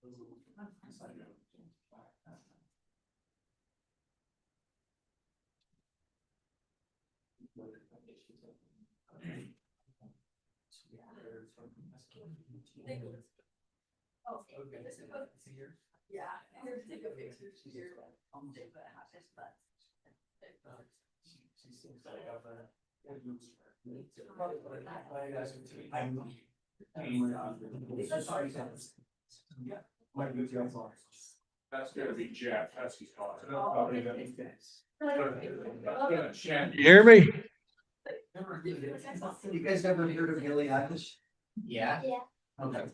Oh, yeah, here's take a picture here. That's gonna be Jeff, that's his You hear me? You guys ever heard of Billie Eilish? Yeah. Yeah. Okay.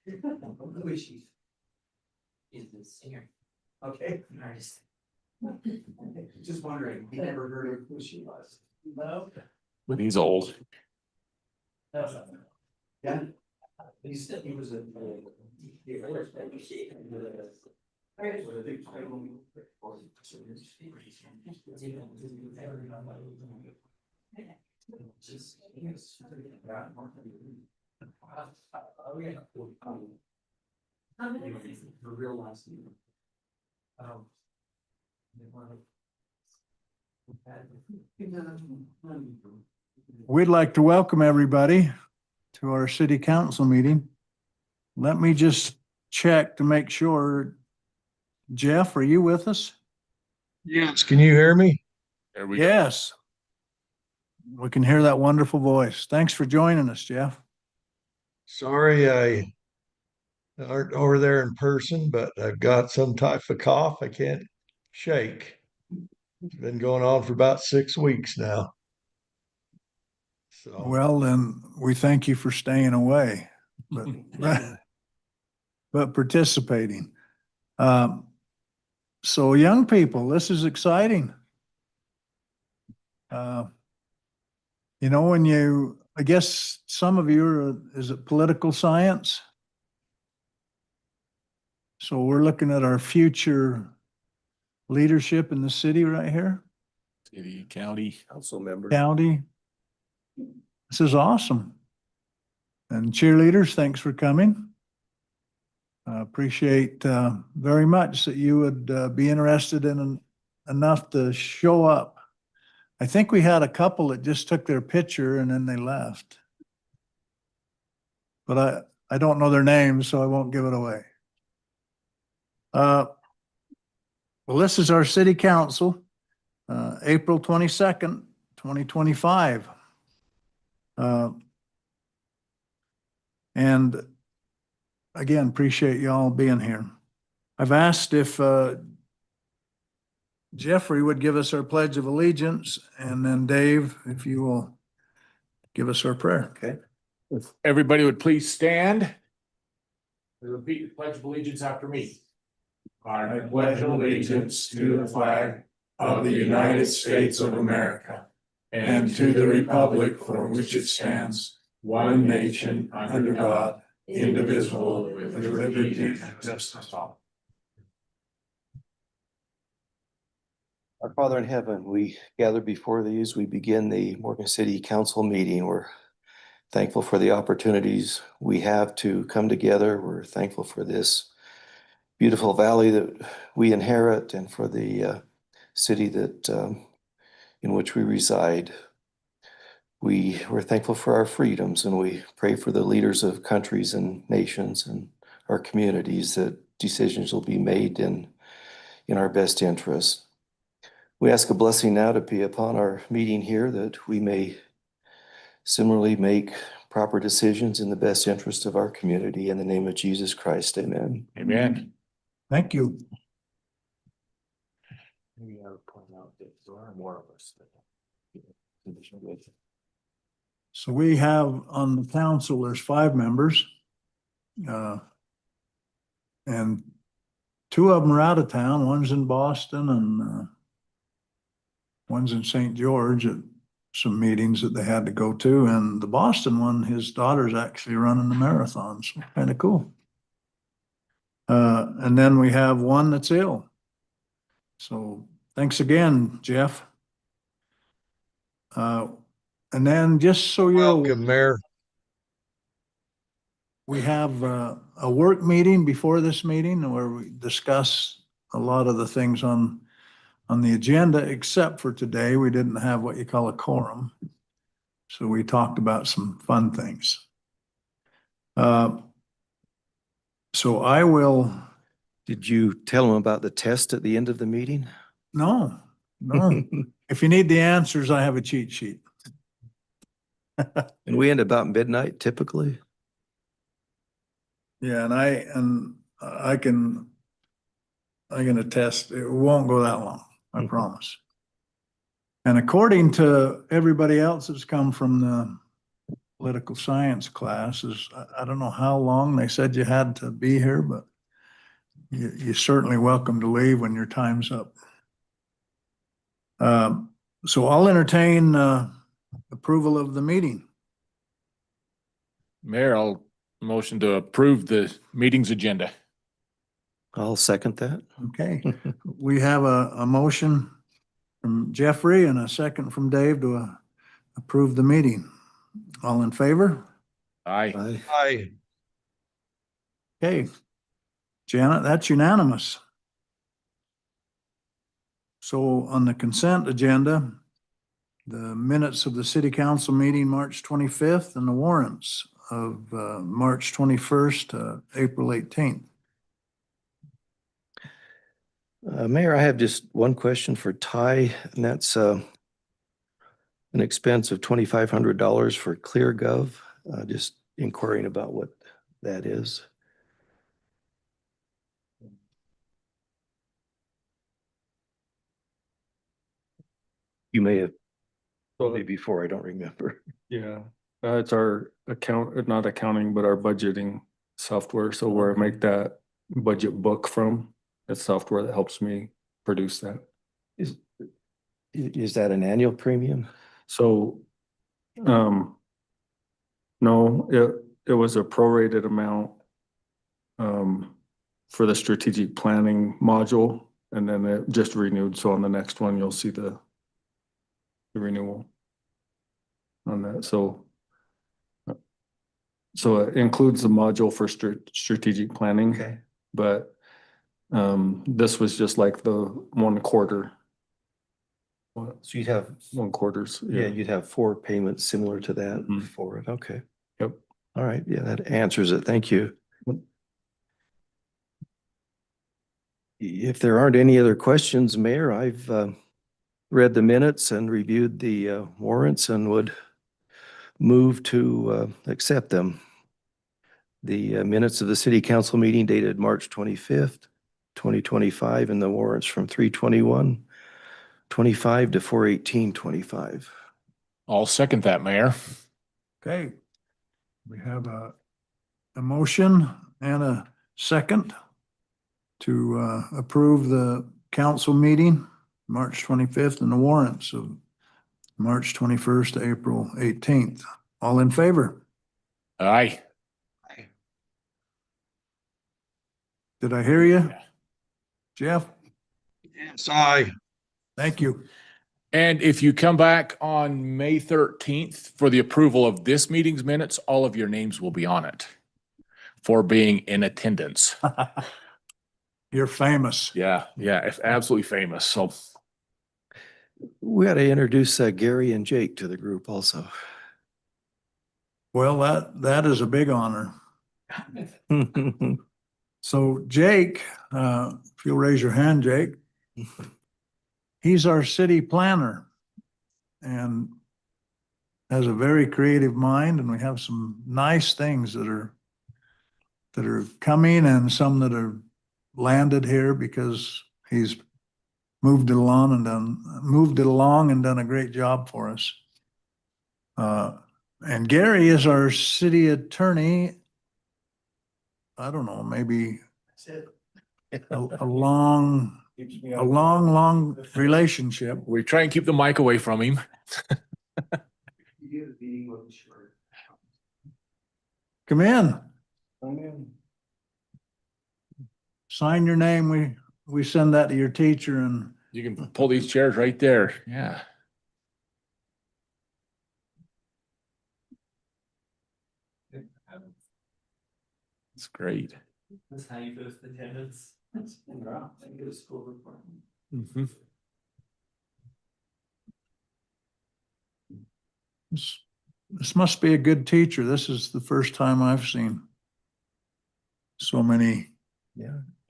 Who is she? Is the singer, Okay, artist. just wondering, you never heard of who she was? No. But he's old. Yeah. He was a. The real last name. We'd like to welcome everybody to our city council meeting. Let me just check to make sure. Jeff, are you with us? Yes, can you hear me? There we go. Yes. We can hear that wonderful voice. Thanks for joining us, Jeff. Sorry, I aren't over there in person, but I've got some type of cough I can't shake. It's been going on for about 6 weeks now. So, Well, then we thank you for staying away, but but participating. So young people, this is exciting. You know, I guess some of you are, is it political science? So we're looking at our future leadership in the city right here, City, county, council member. county. This is awesome. And cheerleaders, thanks for coming. Appreciate very much that you would be interested in enough to show up. I think we had a couple that just took their picture and then they left. But I don't know their names, so I won't give it away. Well, this is our city council, April 22nd, 2025. And again, appreciate you all being here. I've asked if Jeffrey would give us our Pledge of Allegiance, and then Dave, if you will give us our prayer. Okay. If everybody would please stand. Repeat the Pledge of Allegiance after me. I pledge allegiance to the flag of the United States of America and to the republic for which it stands, one nation under God, indivisible, with liberty and justice for all. Our Father in heaven, we gather before thee as we begin the Morgan City Council meeting. We're thankful for the opportunities we have to come together. We're thankful for this beautiful valley that we inherit and for the city that in which we reside. We're thankful for our freedoms, and we pray for the leaders of countries and nations and our communities that decisions will be made in our best interest. We ask a blessing now to be upon our meeting here, that we may similarly make proper decisions in the best interest of our community. In the name of Jesus Christ, amen. Amen. Thank you. Maybe I would point out that there are more of us. So we have on the council, there's 5 members. And 2 of them are out of town. One's in Boston and one's in St. George at some meetings that they had to go to. And the Boston one, his daughter's actually running the marathon, so kind of cool. And then we have one that's ill. So thanks again, Jeff. And then just so you're welcome, Mayor. we have a work meeting before this meeting where we discuss a lot of the things on the agenda, except for today, we didn't have what you call a quorum. So we talked about some fun things. So I will, Did you tell them about the test at the end of the meeting? no. If you need the answers, I have a cheat sheet. And we end about midnight typically. Yeah, and I can attest, it won't go that long, I promise. And according to everybody else that's come from the political science classes, I don't know how long they said you had to be here, but you're certainly welcome to leave when your time's up. So I'll entertain approval of the meeting. Mayor, I'll motion to approve the meeting's agenda. I'll second that. Okay, we have a motion from Jeffrey and a second from Dave to approve the meeting. All in favor? Aye. Aye. Aye. Okay. Janet, that's unanimous. So on the consent agenda, the minutes of the city council meeting, March 25th, and the warrants of March 21st to April 18th. Mayor, I have just one question for Ty, and that's an expense of $2,500 for ClearGov. Just inquiring about what that is. You may have told me before, I don't remember. Yeah, it's our not accounting, but our budgeting software. So where I make that budget book from, it's software that helps me produce that. Is that an annual premium? So, no, it was a prorated amount for the strategic planning module, and then it just renewed. So on the next one, you'll see the renewal on that. So it includes the module for strategic planning. Okay. But this was just like the 1 quarter. So you'd have, 1 quarters. yeah, you'd have 4 payments similar to that Mhm. for it. Okay. Yep. All right. Yeah, that answers it. Thank you. If there aren't any other questions, Mayor, I've read the minutes and reviewed the warrants and would move to accept them. The minutes of the city council meeting dated March 25th, 2025, and the warrants from 3/21/25 to 4/18/25. I'll second that, Mayor. Okay. We have a motion and a second to approve the council meeting, March 25th, and the warrants of March 21st to April 18th. All in favor? Aye. Did I hear you? Yeah. Jeff? Yes, aye. Thank you. And if you come back on May 13th for the approval of this meeting's minutes, all of your names will be on it for being in attendance. You're famous. Yeah, it's absolutely famous. So We ought to introduce Gary and Jake to the group also. Well, that is a big honor. So Jake, if you'll raise your hand, Jake, he's our city planner and has a very creative mind, and we have some nice things that are coming and some that are landed here because he's moved it along and done a great job for us. And Gary is our city attorney. I don't know, maybe a long relationship. we try and keep the mic away from him. Come in. Sign your name. We send that to your teacher and You can pull these chairs right there. Yeah. It's great. That's how you post attendance. Wow, I get a school report. Mm-hmm. This must be a good teacher. This is the first time I've seen so many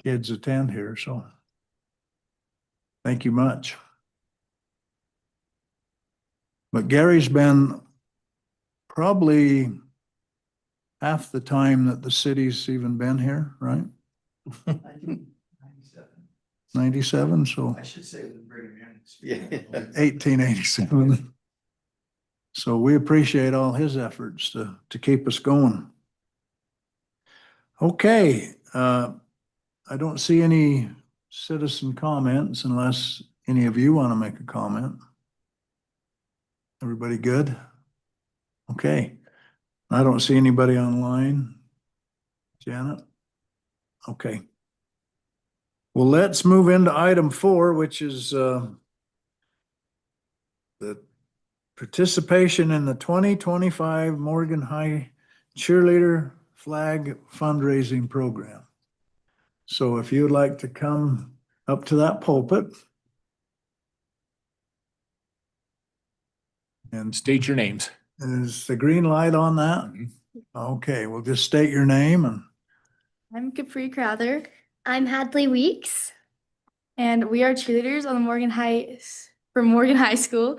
kids attend here, so thank you much. But Gary's been probably half the time that the city's even been here, right? 97. 97, so I should say with Brigham Young. Yeah. 1887. So we appreciate all his efforts to keep us going. Okay, I don't see any citizen comments unless any of you want to make a comment. Everybody good? Okay. I don't see anybody online. Janet? Okay. Well, let's move into item 4, which is the participation in the 2025 Morgan High Cheerleader Flag Fundraising Program. So if you'd like to come up to that pulpit and State your names. is the green light on that? Okay, we'll just state your name and I'm Capri Crowther, I'm Hadley Weeks. and we are cheerleaders on the Morgan High for Morgan High School,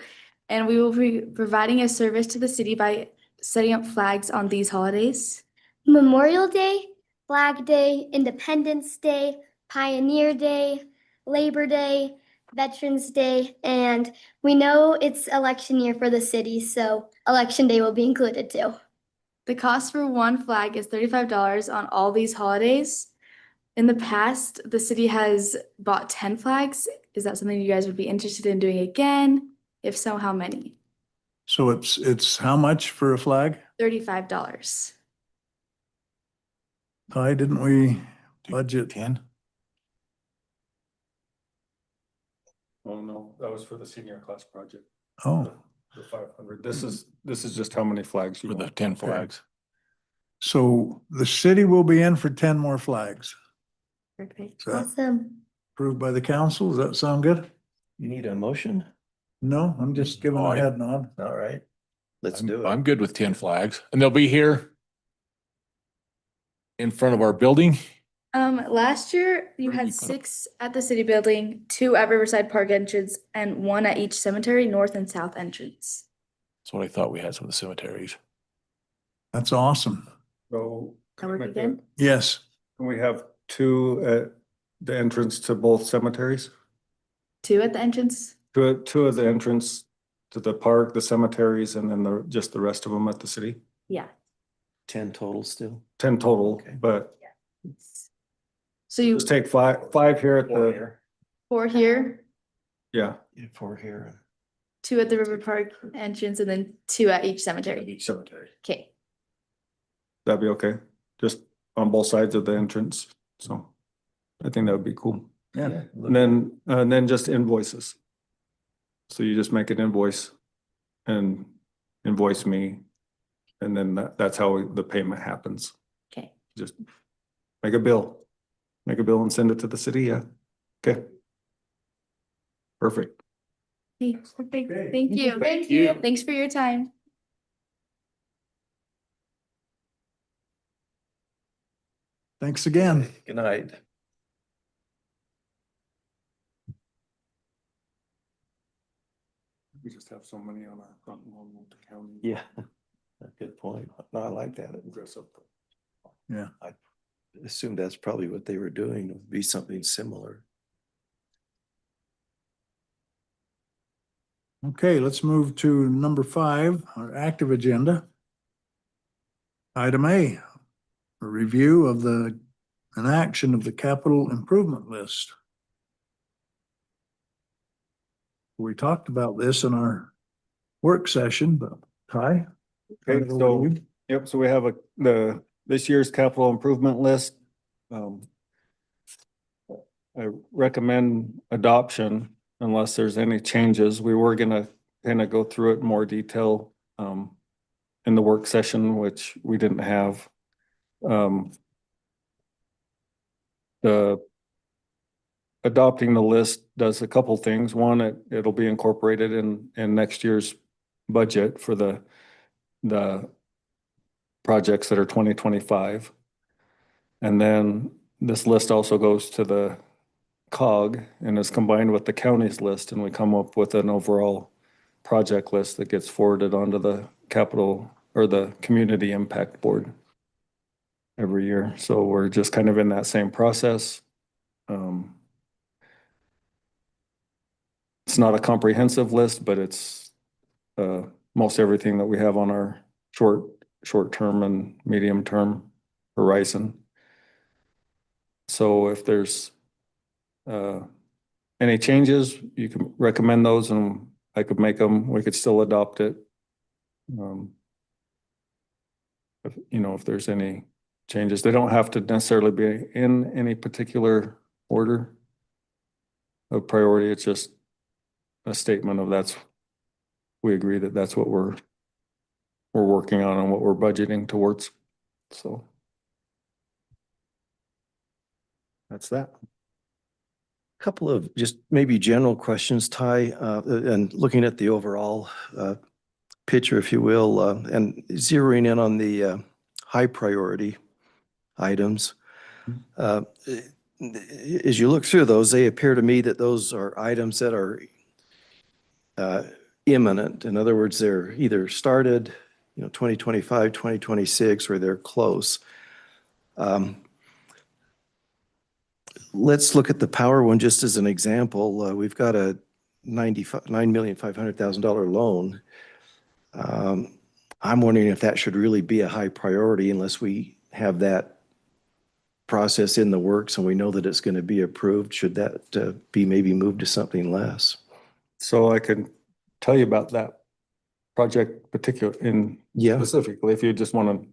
and we will be providing a service to the city by setting up flags on these holidays. Memorial Day, Flag Day, Independence Day, Pioneer Day, Labor Day, Veterans Day, and we know it's election year for the city, so Election Day will be included too. The cost for one flag is $35 on all these holidays. In the past, the city has bought 10 flags. Is that something you guys would be interested in doing again? If so, how many? so it's how much for a flag? $35. Ty, didn't we budget 10? Oh, no, that was for the senior class project, Oh, the 500. This is just how many flags you For the want. 10 flags. so the city will be in for 10 more flags. Perfect. Is that Awesome. approved by the council? Does that sound good? You need a motion? No, I'm just giving Oh, a I- head nod. All right. Let's I'm- do it. I'm good with 10 flags, and they'll be here in front of our building. Last year you Where did had you put 'em? 6 at the city building, 2 at Riverside Park entrance, and 1 at each cemetery, north and south entrance. That's what I thought we had, some of the cemeteries. That's awesome. So. That work again? Yes, Can we have 2 at the entrance to both cemeteries? 2 at the entrance? Two at the entrance to the park, the cemeteries, and then just the rest of them at the city? Yeah. 10 total still. 10 total, Okay. but So you, just take five here at the, 4 here, yeah, Yeah, 4 here. 2 at the River Park entrance, and then 2 at each cemetery. each cemetery. Okay. That'd be okay, just on both sides of the entrance, so I think that would be cool. yeah. And then just invoices. So you just make an invoice and invoice me. And then that's how the payment happens. Okay. Just make a bill and send it to the city, yeah. Okay. Perfect. Okay, perfect. Okay. Thank you. Thank you. Thanks for your time. Thanks again. Good night. We just have so many on our front lawn of the county. Yeah, good point. No, I like that. Dress up. Assume that's probably what they were doing, would be something similar. Okay, let's move to number 5, our active agenda. Item A, a review of an action of the capital improvement list. We talked about this in our work session, but Ty? turn Okay, it over to so, you. yep, so we have this year's capital improvement list. I recommend adoption unless there's any changes. We were gonna kind of go through it in more detail in the work session, which we didn't have. the adopting the list does a couple things. One, it'll be incorporated in next year's budget for the projects that are 2025. And then this list also goes to the COG and is combined with the county's list, and we come up with an overall project list that gets forwarded onto the capital or the community impact board every year. So we're just kind of in that same process. It's not a comprehensive list, but it's most everything that we have on our short-term and medium-term horizon. So if there's any changes, you can recommend those and I could make them, we could still adopt it. If there's any changes, they don't have to necessarily be in any particular order of priority. It's just a statement of we agree that that's what we're working on and what we're budgeting towards. So that's that. Couple of just maybe general questions, Ty, and looking at the overall picture, if you will, and zeroing in on the high priority items. As you look through those, they appear to me that those are items that are imminent. In other words, they're either started, 2025, 2026, or they're close. Let's look at the power one just as an example. We've got a $9,500,000 loan. I'm wondering if that should really be a high priority unless we have that process in the works and we know that it's going to be approved. Should that be maybe moved to something less? So I can tell you about that project specifically if you just want to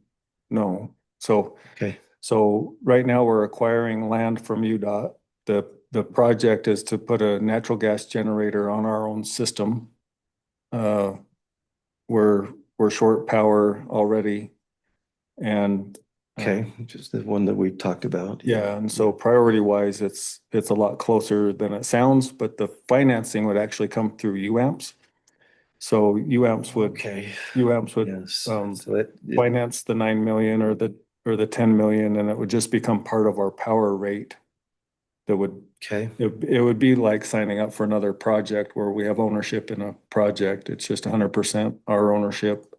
know. So okay. So right now we're acquiring land from UDOT. The project is to put a natural gas generator on our own system. We're short power already. And okay, just the one that we talked about. Yeah, and so priority wise, it's a lot closer than it sounds, but the financing would actually come through UAMPS. So UAMPS would Yes. So finance the 9 million or the 10 million, and it would just become part of our power rate. That would, it would be like signing up for another project where we have ownership in a project. It's just 100% our ownership.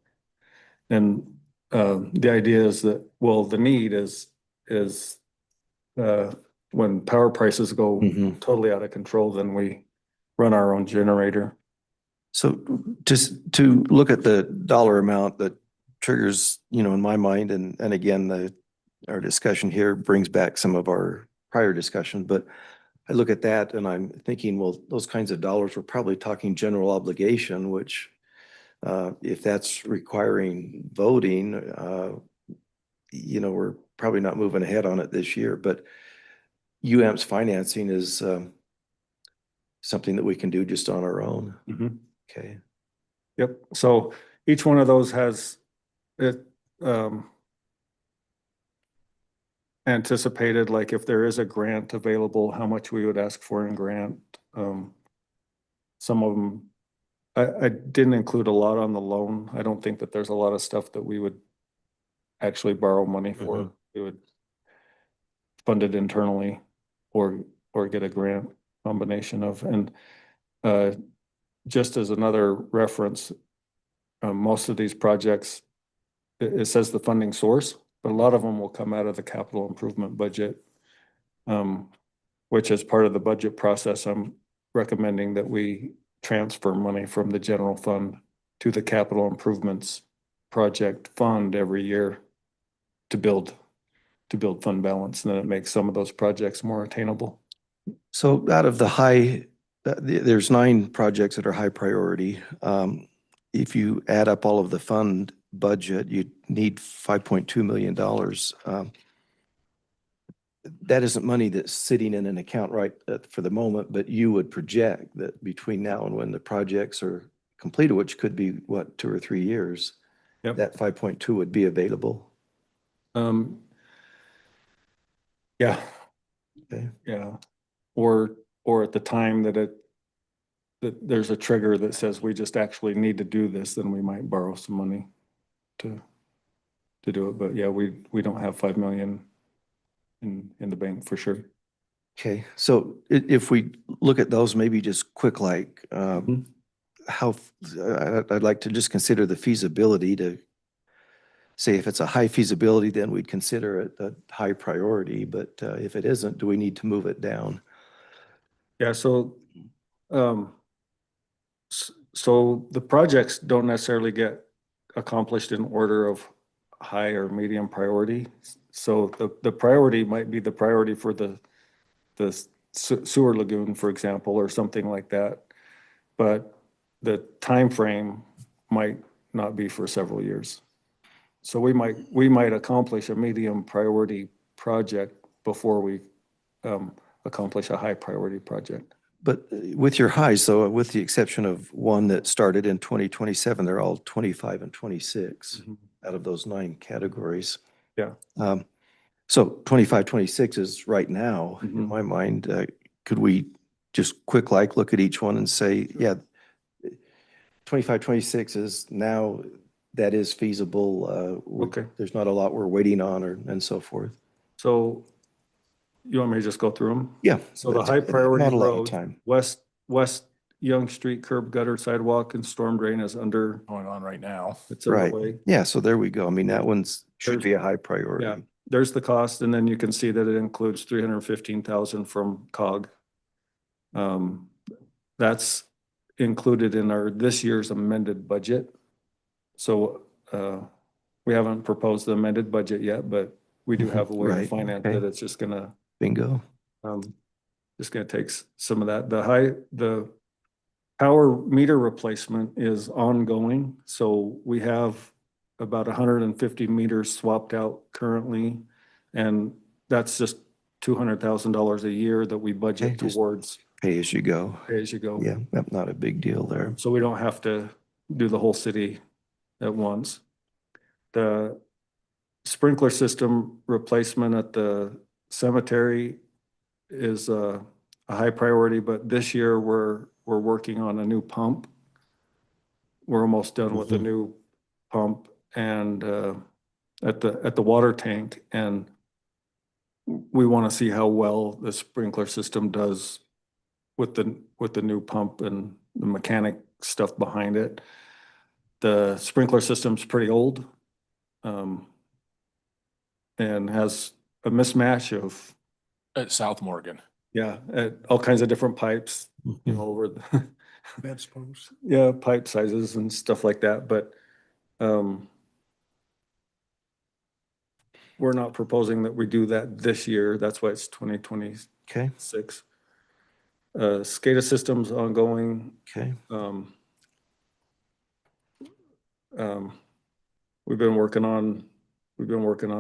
And the idea is that, the need is when power prices go totally out of control, then we run our own generator. So just to look at the dollar amount that triggers, in my mind, and again, our discussion here brings back some of our prior discussion, but I look at that and I'm thinking, well, those kinds of dollars, we're probably talking general obligation, which if that's requiring voting, we're probably not moving ahead on it this year, but UAMPS financing is something that we can do just on our own. Okay. Yep. So each one of those has it anticipated, like if there is a grant available, how much we would ask for in grant. Some of them, I didn't include a lot on the loan. I don't think that there's a lot of stuff that we would actually borrow money for. We would fund it internally or get a grant combination of. And just as another reference, most of these projects, it says the funding source, but a lot of them will come out of the capital improvement budget, which is part of the budget process. I'm recommending that we transfer money from the general fund to the capital improvements project fund every year to build fund balance, and then it makes some of those projects more attainable. So out of there's 9 projects that are high priority. If you add up all of the fund budget, you need $5.2 million. That isn't money that's sitting in an account right for the moment, but you would project that between now and when the projects are completed, which could be 2 or 3 years, that 5.2 would be available. Yeah. Okay. Yeah. Or at the time that there's a trigger that says we just actually need to do this, then we might borrow some money to do it. But yeah, we don't have 5 million in the bank for sure. Okay, so if we look at those, maybe just quick, like, how, I'd like to just consider the feasibility to say if it's a high feasibility, then we'd consider it a high priority, but if it isn't, do we need to move it down? Yeah, so, so the projects don't necessarily get accomplished in order of high or medium priority. So the priority might be the priority for the sewer lagoon, for example, or something like that. But the time frame might not be for several years. So we might accomplish a medium priority project before we accomplish a high priority project. But with your highs, though, with the exception of one that started in 2027, they're all 25 and 26 out of those 9 categories. Yeah. So 25, 26 is right now, in my mind. Could we just quick like look at each one and say, yeah, 25, 26 is now, that is feasible. Okay. There's not a lot we're waiting on and so forth. So you want me to just go through them? Yeah. So the high priority not a lot of road, time. West Young Street curb gutter sidewalk and storm drain is going on right now. It's Right. underway. Yeah, so there we go. I mean, that one's should be a high priority. Yeah, there's the cost, and then you can see that it includes 315,000 from COG. That's included in our this year's amended budget. So we haven't proposed the amended budget yet, but we do have a way to Right, finance okay. it. It's just gonna Bingo. take some of that. The power meter replacement is ongoing. So we have about 150 meters swapped out currently. And that's just $200,000 a year that we budget Okay, just towards Pay as you go. pay as you go. Yeah, not a big deal there. So we don't have to do the whole city at once. The sprinkler system replacement at the cemetery is a high priority, but this year we're working on a new pump. We're almost done with the new pump and at the water tank, and we want to see how well the sprinkler system does with the new pump and the mechanic stuff behind it. The sprinkler system's pretty old, and has a mismatch of At South Morgan. all kinds of different pipes, you know, over the Bed posts. yeah, pipe sizes and stuff like that, but we're not proposing that we do that this year. That's why it's 2026. Okay, SCADA system's ongoing. okay. We've been working on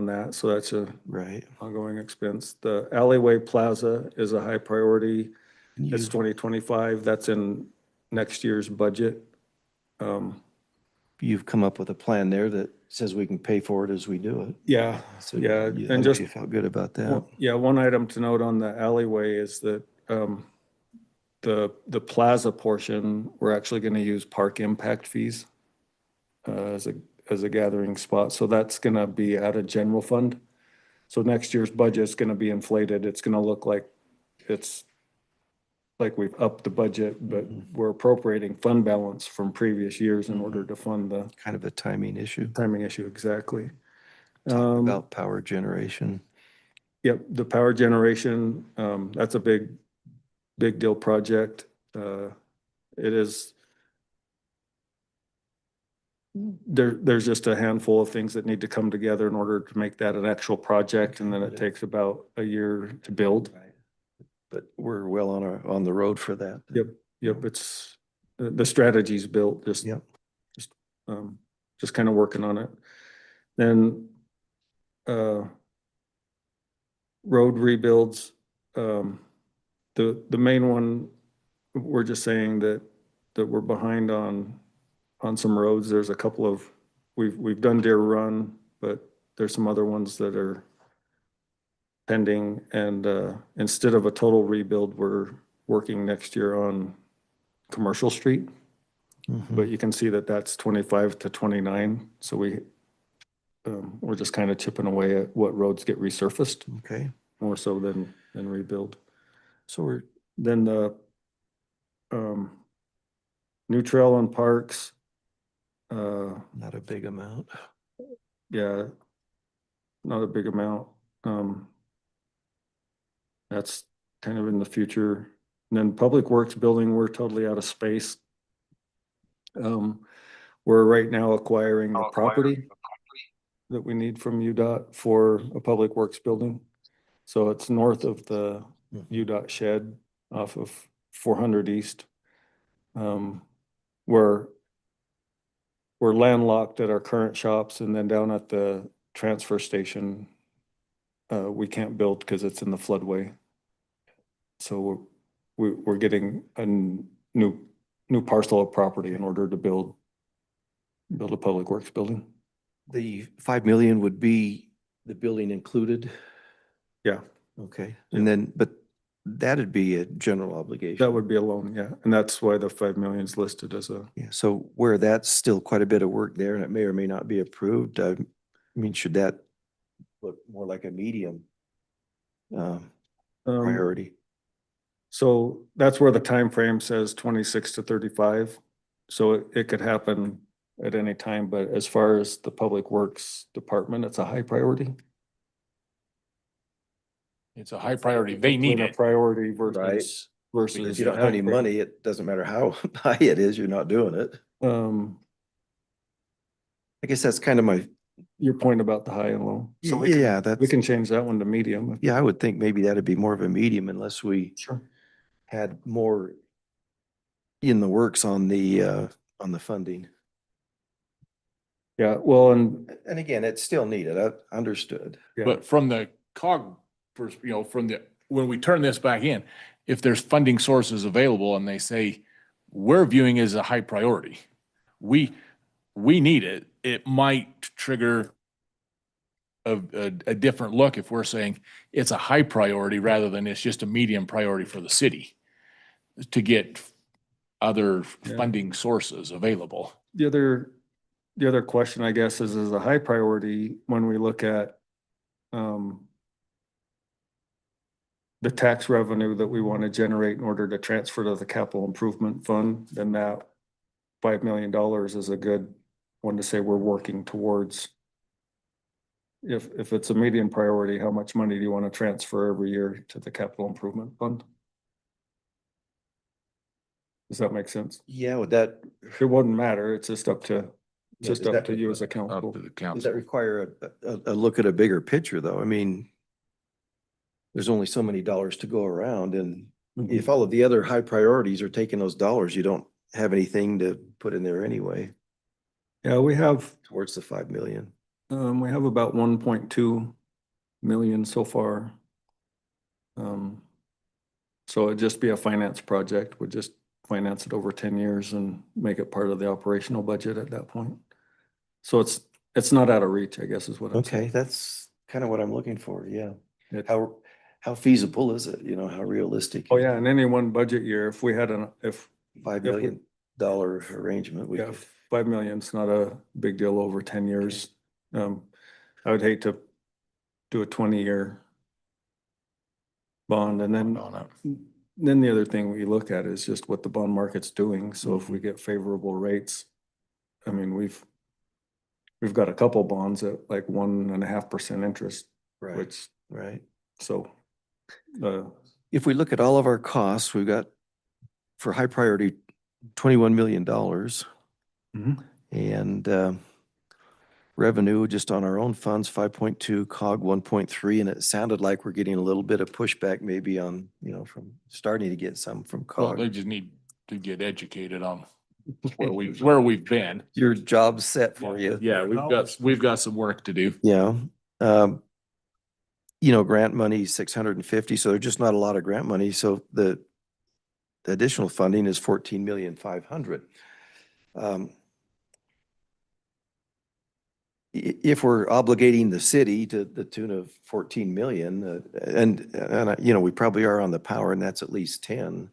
that, so that's a Right. ongoing expense. The alleyway plaza is a high priority. And It's you- 2025. That's in next year's budget. You've come up with a plan there that says we can pay for it as we do it. Yeah, So yeah, you- and I just You felt good about that. yeah, one item to note on the alleyway is that the plaza portion, we're actually going to use park impact fees as a gathering spot. So that's going to be out of general fund. So next year's budget is going to be inflated. It's going to look like it's like we've upped the budget, but we're appropriating fund balance from previous years in order to fund the Kind of a timing issue. timing issue. Exactly. Talk about power generation. Yep, the power generation, that's a big deal project. It is. There's just a handful of things that need to come together in order to make that an actual project, and then it takes about a year to build. But we're well on the road for that. Yep, it's, the strategy's built, Yep. just kind of working on it. Then, road rebuilds, the main one, we're just saying that we're behind on some roads. There's a couple of, we've done Deer Run, but there's some other ones that are pending, and instead of a total rebuild, we're working next year on Commercial Street. But you can see that that's 25 to 29, so we're just kind of chipping away at what roads get resurfaced, Okay, more so than rebuild. so we're, Then the new trail and parks, not a big amount. yeah, not a big amount. That's kind of in the future. And then Public Works building, we're totally out of space. We're right now acquiring the property that we need from UDOT for a Public Works building. So it's north of the UDOT shed off of 400 East. We're landlocked at our current shops, and then down at the transfer station, we can't build because it's in the floodway. So we're getting a new parcel of property in order to build a Public Works building. The 5 million would be the building included? Yeah, Okay, and then, but that'd be a general obligation. that would be a loan, yeah. And that's why the 5 million is listed as a, Yeah, so where that's still quite a bit of work there and it may or may not be approved, I mean, should that look more like a medium priority? So that's where the time frame says 26 to 35. So it could happen at any time, but as far as the Public Works Department, it's a high priority. It's a high priority. They need A it. priority Right. versus If you don't have any money, it doesn't matter how high it is, you're not doing it. I guess that's kind of my, Your point about the high and low. So yeah, we that's, can change that one to medium. yeah, I would think maybe that'd be more of a medium unless we Sure. had more in the works on the funding. Yeah, well, and And again, it's still needed, I understood. yeah, But from the cog, first, when we turn this back in, if there's funding sources available and they say, we're viewing it as a high priority, we need it, it might trigger a different look if we're saying it's a high priority rather than it's just a medium priority for the city to get other Yeah. funding sources available. the other question, I guess, is a high priority when we look at the tax revenue that we want to generate in order to transfer to the capital improvement fund, then that $5 million is a good one to say we're working towards. If it's a medium priority, how much money do you want to transfer every year to the capital improvement fund? Does that make sense? Yeah, would that, It wouldn't matter. It's just up to, does that- you as a Up council. to the does council. that require a look at a bigger picture though? I mean, there's only so many dollars to go around and if all of the other high priorities are taking those dollars, you don't have anything to put in there anyway Yeah, we have towards the 5 million. We have about 1.2 million so far. So it'd just be a finance project. We'd just finance it over 10 years and make it part of the operational budget at that point. So it's not out of reach, I guess is what I'm Okay, saying. that's kind of what I'm looking for, yeah. It- How feasible is it? You know, how realistic? Oh, yeah, in any one budget year, if we had if $5 if we- million arrangement, we yeah, could, 5 million's not a big deal over 10 years. I would hate to do a 20-year bond and then the other thing we look at is just what the bond market's doing. So if we get favorable rates, I mean, we've got a couple bonds at like 1.5% interest, right, which, right. so, If we look at all of our costs, we've got for high priority, $21 million. Mhm. And revenue just on our own funds, 5.2, COG 1.3, and it sounded like we're getting a little bit of pushback maybe on, you know, from starting to get some from Well, they COG. just need to get educated on where we've been. Your job's set for you. Yeah, we've got some work to do. Yeah. You know, grant money, 650, so there's just not a lot of grant money. So the additional funding is 14,500,000. if we're obligating the city to the tune of 14 million, you know, we probably are on the power and that's at least 10.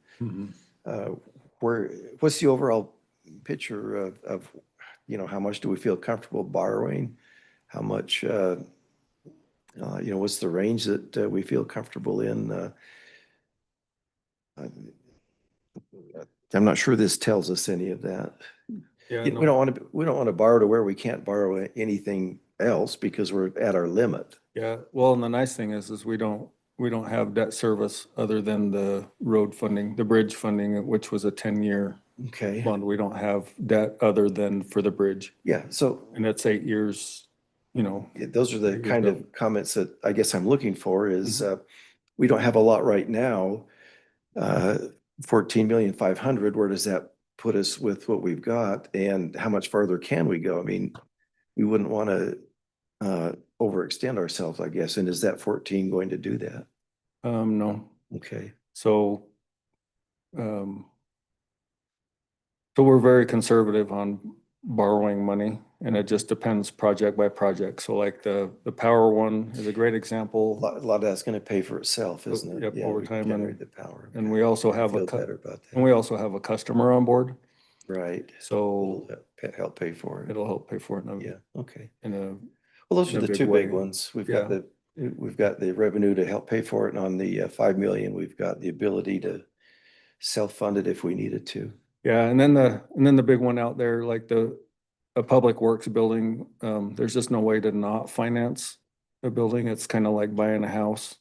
What's the overall picture of, you know, how much do we feel comfortable borrowing? How much, you know, what's the range that we feel comfortable in? I'm not sure this tells us any of that. Yeah, We don't want to borrow to where we can't borrow anything else because we're at our limit. yeah. Well, and the nice thing is we don't have debt service other than the road funding, the bridge funding, which was a 10-year Okay. bond. We don't have debt other than for the bridge. Yeah. So And that's 8 years, you know. those are the Years kind built. of comments that I guess I'm looking for is, we don't have a lot right now. 14,500,000, where does that put us with what we've got and how much farther can we go? I mean, we wouldn't want to overextend ourselves, I guess. And is that 14 going to do that? No. Okay. So, so we're very conservative on borrowing money, and it just depends project by project. So like the power one is a great example. A lot of that's going to pay for itself, isn't it? Yep, Yeah, over we time, generate the power. And we also have Feel better about that. and we also have a customer on board, Right. so It'll help pay for it. it'll help pay for it. Yeah. Okay. In a, Well, those in are a the big two big way. ones. We've Yeah. got the revenue to help pay for it. And on the 5 million, we've got the ability to self-fund it if we needed to. yeah, and then the big one out there, like a public works building, there's just no way to not finance a building. It's kind of like buying a house.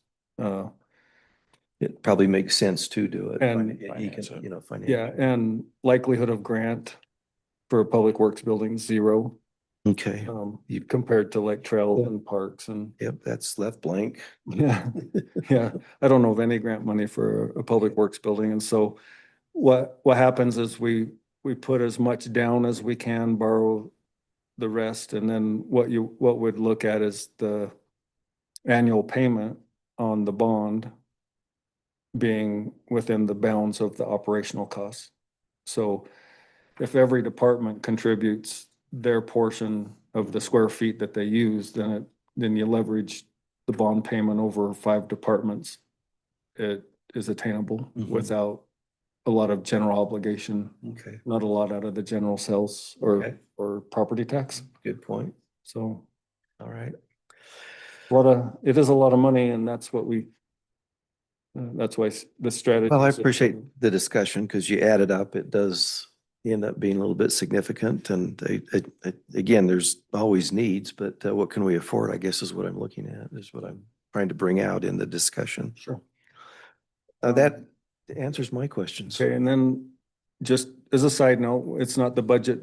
It probably makes sense to do it. And finance it. You know, Yeah, and likelihood of grant for a public works building, 0. Okay. Compared to like trails and parks and, Yep, that's left blank. yeah, yeah. I don't know of any grant money for a public works building. And so what happens is we put as much down as we can, borrow the rest, and then what would look at is the annual payment on the bond being within the bounds of the operational costs. So if every department contributes their portion of the square feet that they use, then you leverage the bond payment over 5 departments. It is attainable without a lot of general obligation, Okay. not a lot out of the general sales Okay. or property tax. Good point. So All right. it is a lot of money, and that's what that's why the strategy. Well, I appreciate the discussion because you add it up. It does end up being a little bit significant. And again, there's always needs, but what can we afford, I guess, is what I'm looking at, is what I'm trying to bring out in the discussion. Sure. That answers my questions. Okay, and then just as a side note, it's not the budget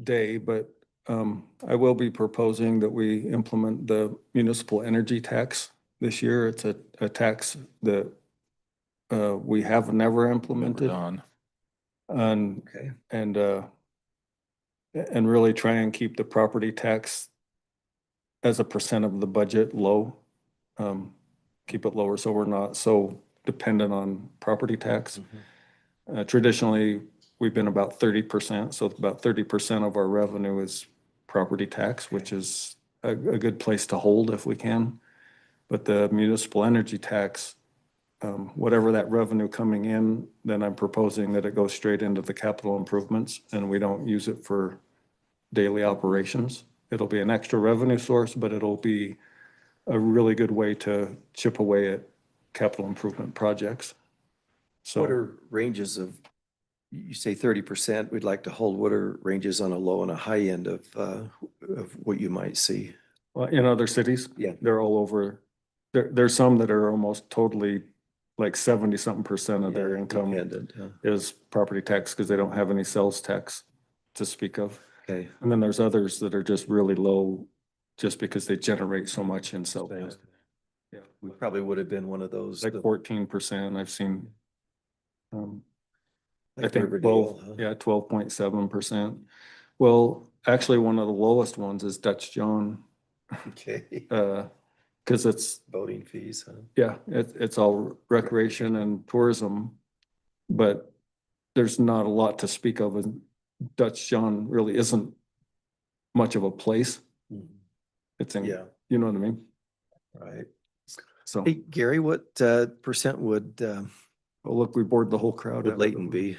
day, but I will be proposing that we implement the municipal energy tax this year. It's a tax that we have never implemented. And Okay. and really try and keep the property tax as a percent of the budget low. Keep it lower so we're not so dependent on property tax. Traditionally, we've been about 30%, so about 30% of our revenue is property tax, which is a good place to hold if we can. But the municipal energy tax, whatever that revenue coming in, then I'm proposing that it goes straight into the capital improvements and we don't use it for daily operations. It'll be an extra revenue source, but it'll be a really good way to chip away at capital improvement projects. So What are ranges of, you say 30%, we'd like to hold, what are ranges on a low and a high end of what you might see? well, in other cities, Yeah. they're all over. There's some that are almost totally like 70-something% of their income Dependent, huh? is property tax because they don't have any sales tax to speak of. Okay. And then there's others that are just really low just because they generate so much in sales. Sales. Yeah, We probably would have been one of those. like 14% I've seen. I like think Riverdale, 12, huh? yeah, 12.7%. Well, actually, one of the lowest ones is Dutch John, Okay. because it's, Boating fees, huh? yeah, it's all recreation and tourism, but there's not a lot to speak of, and Dutch John really isn't much of a place. It's in, Yeah, you know what I mean? right. So, Hey, Gary, what percent would well, look, we bored the whole crowd. out of Layton them. be?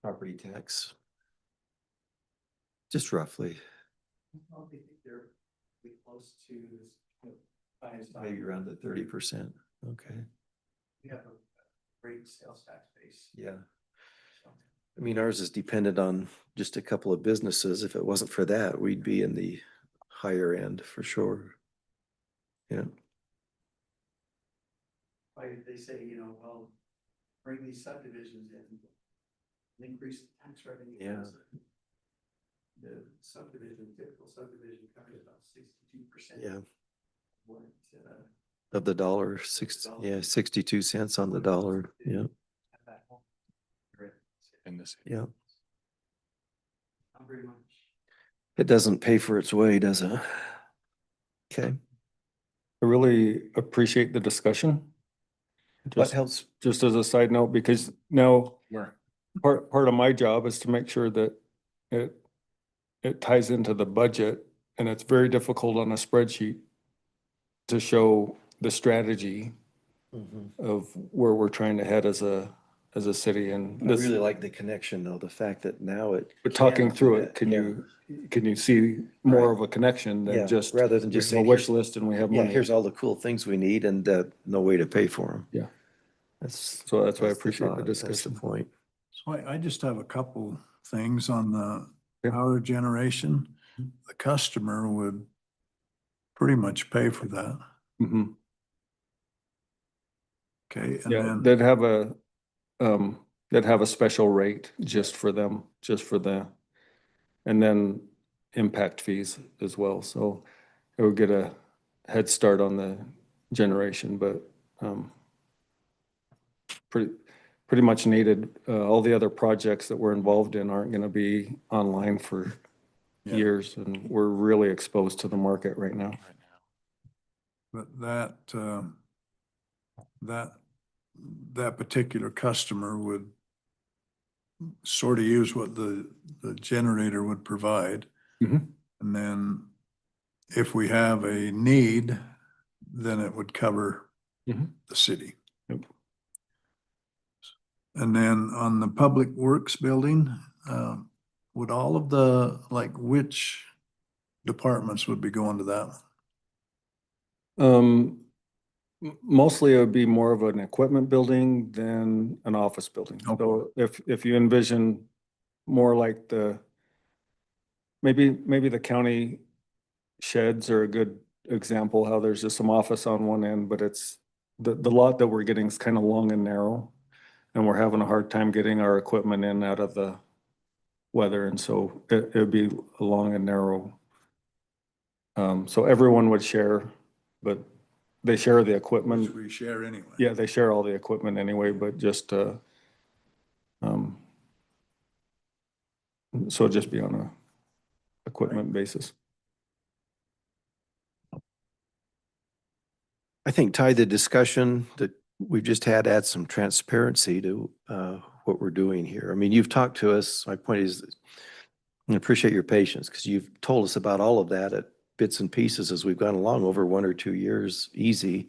Property tax? Just roughly, I don't think they're really close to this. Highest maybe around the 30%. Okay, We have a great sales tax base. yeah. I mean, ours is dependent on just a couple of businesses. If it wasn't for that, we'd be in the higher end for sure. Yeah, Why did they say, well, bring these subdivisions in, and increase the tax revenue? Yeah. The subdivision, typical subdivision covers about 62%. yeah. What, Of the dollar, 62 cents on the dollar. Yeah, at that home. In this. yeah. Not very much. It doesn't pay for its way, does it? Okay, I really appreciate the discussion. what Just, helps? just as a side note, because now Where? part of my job is to make sure that it ties into the budget, and it's very difficult on a spreadsheet to show the strategy Mhm. of where we're trying to head as a city, and I this, really like the connection though, the fact that now it. but talking can do through it, that, can yeah. you see more Right. of a connection Yeah, than just rather than we just have a saying, wish "Here- list and we have Yeah, money? here's all the cool things we need and no way to pay for them. Yeah. That's. So that's why I the appreciate the thought, that's discussion. point. So I just have a couple things on the Yeah. power generation. The customer would pretty much pay for that. Mhm. Okay, and Yeah, then, they'd have a special rate just for them, just for and then impact fees as well. So it would get a head start on the generation, but, pretty much needed. All the other projects that we're involved in aren't gonna be online for Yeah. years, and we're really exposed to the market right now. but that particular customer would sort of use what the generator would provide. Mhm. And then if we have a need, then it would cover Mhm. the city. Yep. And then on the Public Works building, would all of the, like, which departments would be going to that one? Mostly it would be more of an equipment building than an office building. Okay. So if you envision more like maybe the county sheds are a good example, how there's just some office on one end, but it's the lot that we're getting is kind of long and narrow. And we're having a hard time getting our equipment in out of the weather, and so it'd be long and narrow. So everyone would share, but they share the Which equipment. we share anyway. Yeah, they share all the equipment anyway, but just, so it'd just be on a equipment basis. I think, Ty, the discussion that we've just had adds some transparency to what we're doing here. I mean, you've talked to us, my point is, I appreciate your patience because you've told us about all of that at bits and pieces as we've gone along over 1 or 2 years, easy.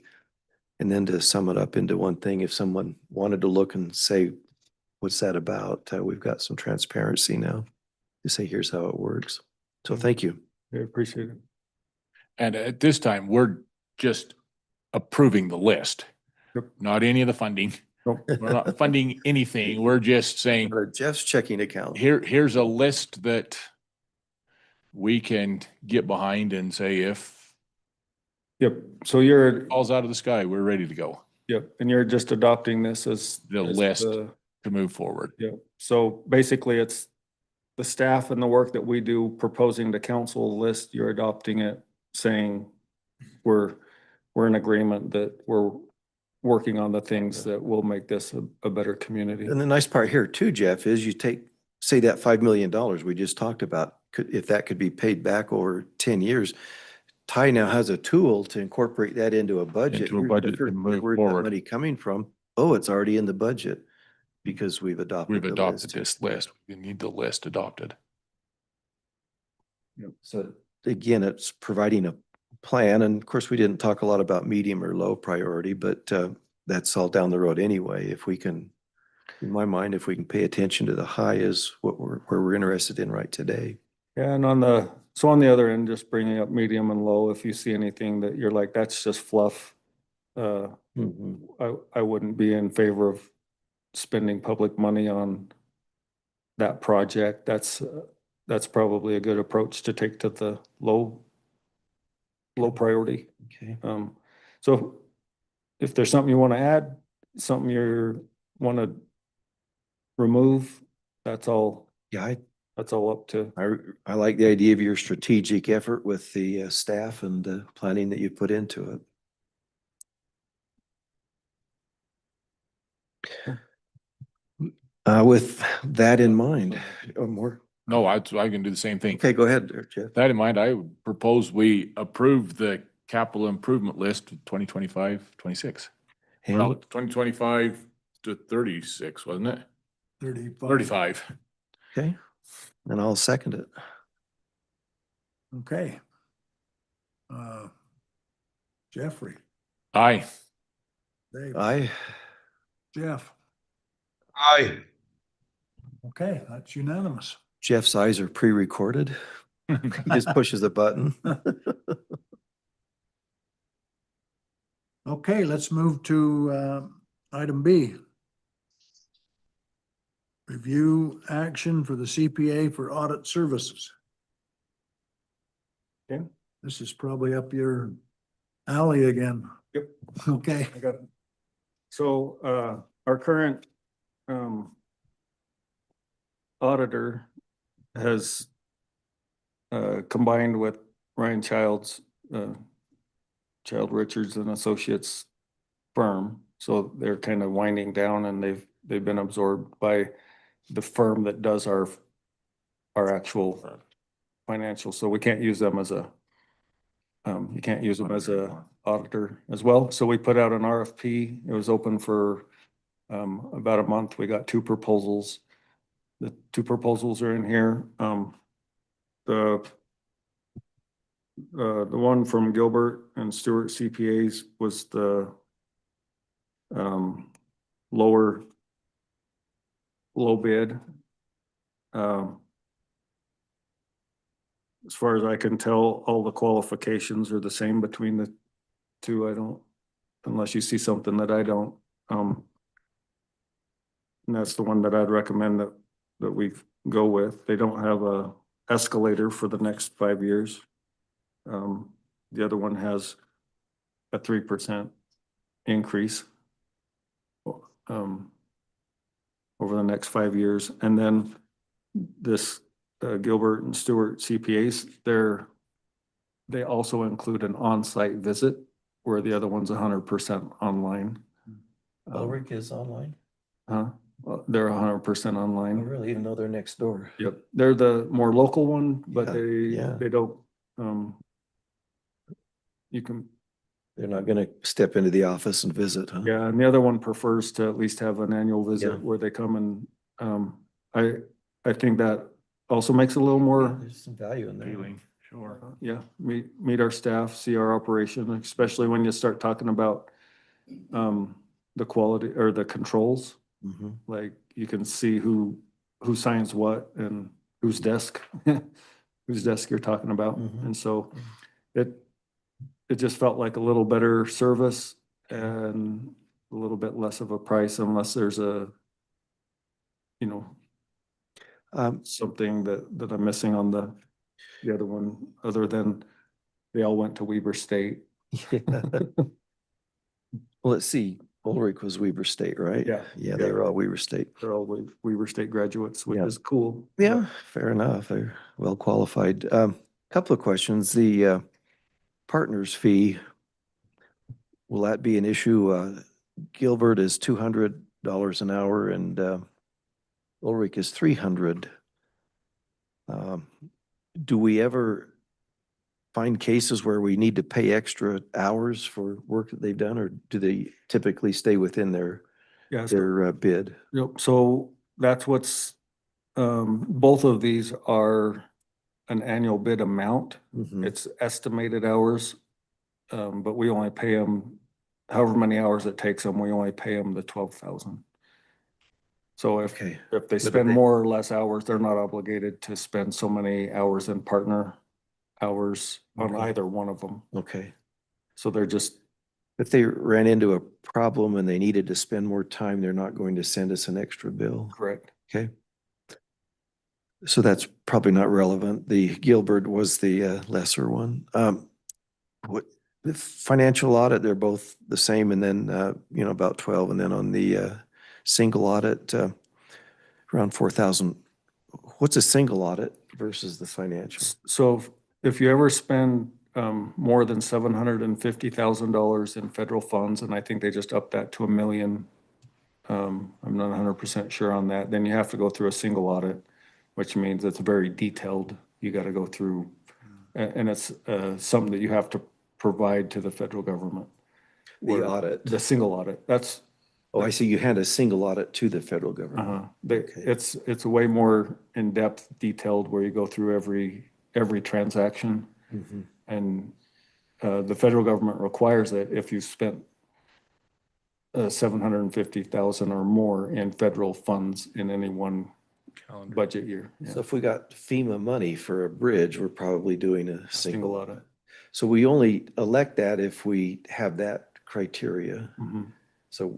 And then to sum it up into one thing, if someone wanted to look and say, what's that about? We've got some transparency now to say, here's how it works. So thank you. I appreciate it. And at this time, we're just approving the list. Yep. Not any of the funding. Nope. We're not funding anything. We're just saying, Jeff's checking account. here's a list that we can get behind and say, if Yep, so you're, it falls out of the sky, we're ready to go yep, and you're just adopting this as The as list. to move forward. Yeah, so basically it's the staff and the work that we do proposing to council list, you're adopting it, saying we're in agreement that we're working on the things that will make this a better community. And the nice part here too, Jeff, is you say that $5 million we just talked about, if that could be paid back over 10 years, Ty now has a tool to incorporate that into a budget. Into a Here's the budget to first move where's that forward. money coming from? Oh, it's already in the budget because we've adopted We've the adopted list. this list. We need the list adopted. So again, it's providing a plan. And of course, we didn't talk a lot about medium or low priority, but that's all down the road anyway. If we can, in my mind, if we can pay attention to the high is where we're interested in right today. Yeah, and on the other end, just bringing up medium and low, if you see anything that you're like, that's just fluff. Mhm. I wouldn't be in favor of spending public money on that project. That's probably a good approach to take to the low priority. Okay. So if there's something you want to add, something you want to remove, that's all Yeah, up to. I like the idea of your strategic effort with the staff and the planning that you put into it. With that in mind, or more, No, I can do the same thing. okay, go ahead there, Jeff. That in mind, I would propose we approve the capital improvement list 2025-26. Well, Hank? 2025 to 36, wasn't it? 35. 35. Okay, and I'll second it. Okay. Jeffrey, Aye. Dave, Aye. Jeff. Aye. Okay, that's unanimous. Jeff's eyes are pre-recorded. He just pushes a button. Okay, let's move to item B. Review action for the CPA for audit services. Okay. This is probably up your alley again. Yep. Okay. I got it. So, our current, auditor has, combined with Ryan Childs, Child Richards and Associates firm. So they're kind of winding down and they've been absorbed by the firm that does our actual financial. So we can't use them as a, you can't use them as a auditor as well. So we put out an RFP. It was open for about a month. We got 2 proposals. The 2 proposals are in here. The one from Gilbert and Stewart CPAs was the low bid. As far as I can tell, all the qualifications are the same between the 2. I don't, unless you see something that I don't. And that's the one that I'd recommend that we go with. They don't have a escalator for the next 5 years. The other one has a 3% increase over the next 5 years. And then this Gilbert and Stewart CPAs, they also include an on-site visit where the other one's 100% online. Ulrich is online. Well, they're 100% I online. really even know they're next door. Yep, they're the more local one, but Yeah. they don't, you can, They're not gonna step into the office and visit, huh? yeah, and the other one prefers to at least have an annual Yeah. visit where they come and, I think that also makes it a little more, There's some value in there. Feeling, sure. yeah, meet our staff, see our operation, especially when you start talking about, the quality or the controls. Mhm. Like you can see who signs what and whose desk, whose desk you're talking about. Mhm. And so it just felt like a little better service and a little bit less of a price unless there's a, you know, something that I'm missing on the other one, other than they all went to Weber State. Well, let's see, Ulrich was Weber State, right? Yeah. Yeah, they were all Weber State. They're all Weber State graduates, which Yeah. is cool. Yeah, fair enough. They're well qualified. Couple of questions. The partners fee, will that be an issue? Gilbert is $200 an hour and Ulrich is $300. Do we ever find cases where we need to pay extra hours for work that they've done, or do they typically stay within their Yeah. So bid? Yep, so that's what's, both of these are an annual bid amount. Mhm. It's estimated hours. But we only pay them however many hours it takes them, we only pay them the 12,000. So Okay. if they if spend they- more or less hours, they're not obligated to spend so many hours in partner hours on Okay. either one of them. Okay. So they're just, If they ran into a problem and they needed to spend more time, they're not going to send us an extra bill. correct. Okay. So that's probably not relevant. The Gilbert was the lesser one. What, the financial audit, they're both the same and then, about 12. And then on the single audit, around 4,000. What's a single audit versus the financial? So if you ever spend more than $750,000 in federal funds, and I think they just upped that to $1 million. I'm not 100% sure on that. Then you have to go through a single audit, which means it's very detailed. You got to go through, and it's something that you have to provide to the federal government. The Where- audit. The single audit. That's Oh, I see. You hand a single audit to the federal government. Okay. it's way more in-depth, detailed, where you go through every transaction. Mhm. And the federal government requires that if you spent 750,000 or more in federal funds in any one budget year. Yeah. So if we got FEMA money for a bridge, we're probably doing a Single single audit. audit. So we only elect that if we have that criteria. Mhm. So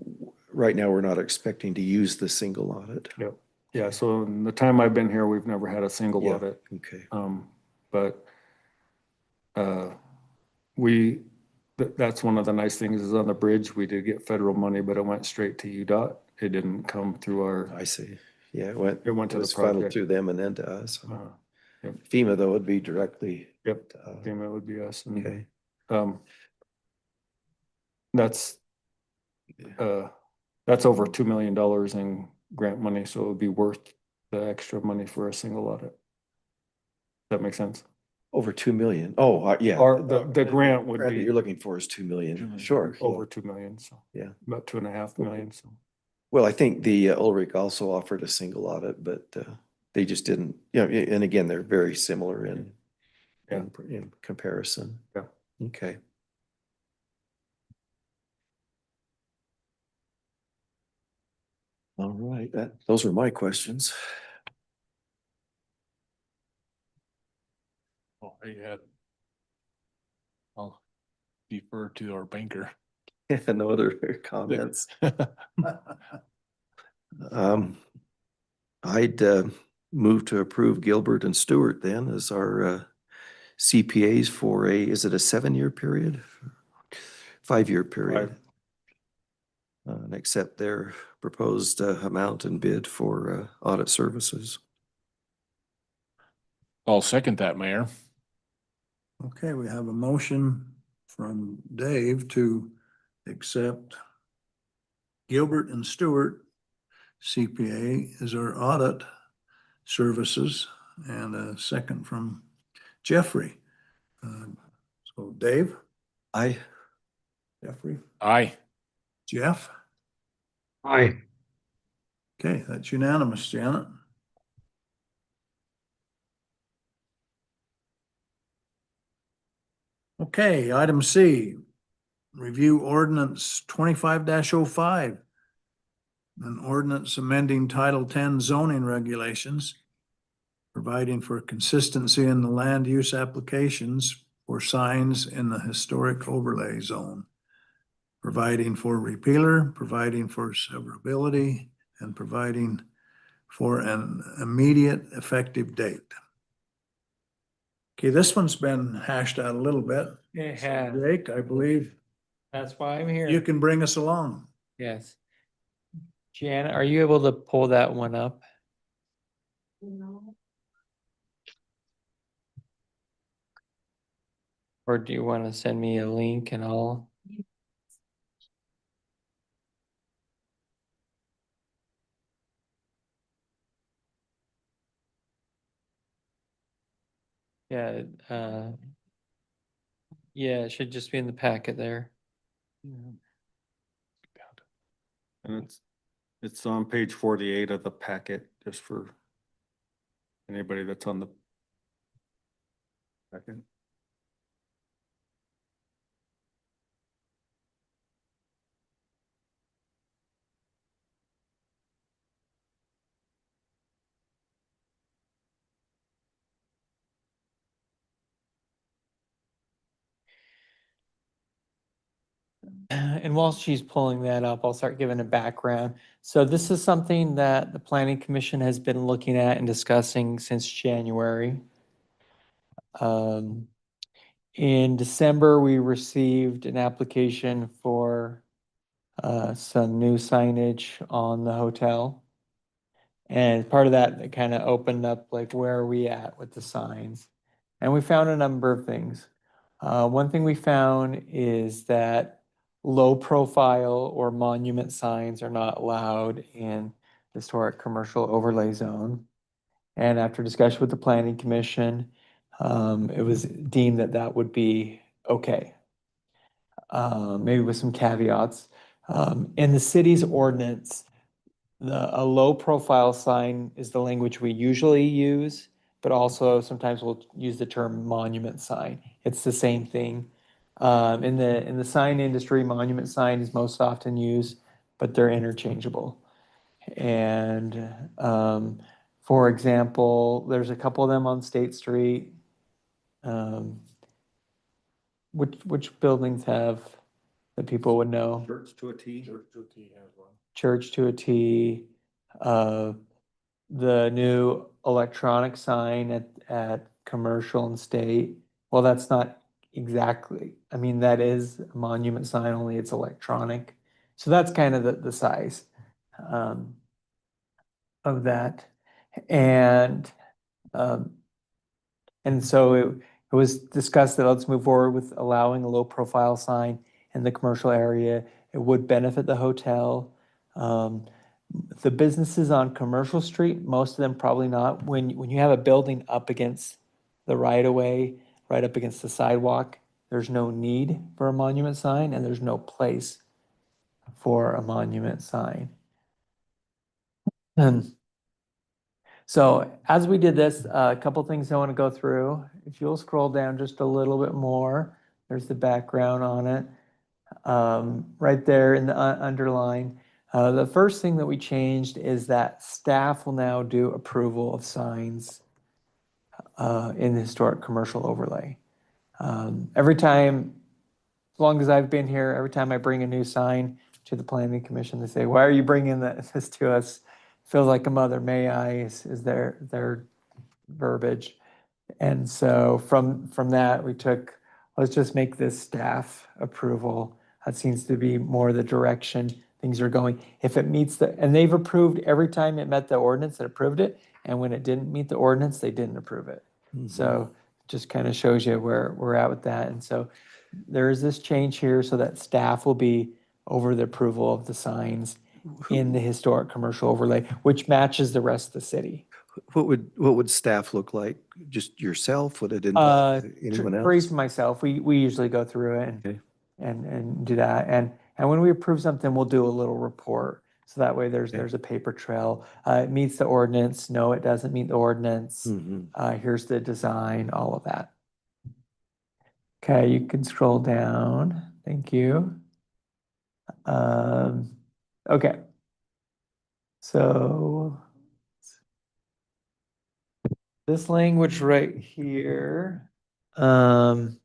right now, we're not expecting to use the single audit. Yep. Yeah, so in the time I've been here, we've never had a single Yeah. audit. Okay. But that's one of the nice things is on the bridge, we did get federal money, but it went straight to UDOT. It didn't come through our, I see. Yeah, it went to the was funneled project. through them and then to us. Yep. FEMA though would be directly. Yep, to us. FEMA would be us. And, Okay. That's over $2 million in grant money, so it would be worth the extra money for a single audit. That makes sense? Over 2 million. Oh, yeah. Or the grant would Grant that be you're looking for is 2 million. Sure. yeah. over 2 million, so. Yeah. About 2.5 million, so. Well, I think the Ulrich also offered a single audit, but they just didn't, and again, they're very similar in comparison. Yeah. Okay. All right, those are my questions. Oh, I'll defer to our banker. No other comments. I'd move to approve Gilbert and Stewart then as our CPAs for is it a 7-year period? 5-year period. And accept their proposed amount and bid for audit services. I'll second that, Mayor. Okay, we have a motion from Dave to accept Gilbert and Stewart CPA as our audit services, and a second from Jeffrey. So Dave? Aye. Jeffrey? Aye. Jeff? Aye. Okay, that's unanimous, Janet. Okay, item C, review ordinance 25-05. An ordinance amending Title 10 zoning regulations, providing for consistency in the land use applications for signs in the historic overlay zone, providing for repealer, providing for severability, and providing for an immediate effective date. Okay, this one's been hashed out a little bit. It has. Jake, I believe That's why I'm here. you can bring us along. Yes. Janet, are you able to pull that one up? Or do you want to send me a link and all? Yeah, yeah, it should just be in the packet there. And it's on page 48 of the packet, just for anybody that's on the Second. And while she's pulling that up, I'll start giving a background. So this is something that the Planning Commission has been looking at and discussing since January. In December, we received an application for some new signage on the hotel. And part of that kind of opened up like, where are we at with the signs? And we found a number of things. One thing we found is that low profile or monument signs are not allowed in the historic commercial overlay zone. And after discussion with the planning commission, it was deemed that that would be okay. Maybe with some caveats. In the city's ordinance, a low profile sign is the language we usually use, but also sometimes we'll use the term monument sign. It's the same thing. In the sign industry, monument sign is most often used, but they're interchangeable. And for example, there's a couple of them on State Street. Which buildings have that people would know? Church to a T. Church to a T has one. Church to a T, the new electronic sign at Commercial and State. Well, that's not exactly, I mean, that is a monument sign, only it's electronic. So that's kind of the size of that. And so it was discussed that let's move forward with allowing a low profile sign in the commercial area. It would benefit the hotel. The businesses on Commercial Street, most of them probably not. When you have a building up against the right of way, right up against the sidewalk, there's no need for a monument sign and there's no place for a monument sign. So as we did this, a couple things I want to go through. If you'll scroll down just a little bit more, there's the background on it. Right there in the underline. The first thing that we changed is that staff will now do approval of signs in the historic commercial overlay. Every time, as long as I've been here, every time I bring a new sign to the planning commission, they say, "Why are you bringing this to us?" Feels like a mother, may I, is their verbiage. And so from that, we took, let's just make this staff approval. That seems to be more the direction things are going. If it meets and they've approved every time it met the ordinance, that approved it. And when it didn't meet the ordinance, they didn't approve it. So just kind of shows you where we're at with that. And so there is this change here so that staff will be over the approval of the signs in the historic commercial overlay, which matches the rest of the city. What would staff look like? Just yourself? Would it involve anyone Therese else? and myself, we usually go through it Okay. and do that. And when we approve something, we'll do a little report. So that way there's a paper trail. It meets the ordinance. No, it doesn't meet the ordinance. Here's the design, all of that. Okay, you can scroll down. Thank you. Okay. So this language right here, all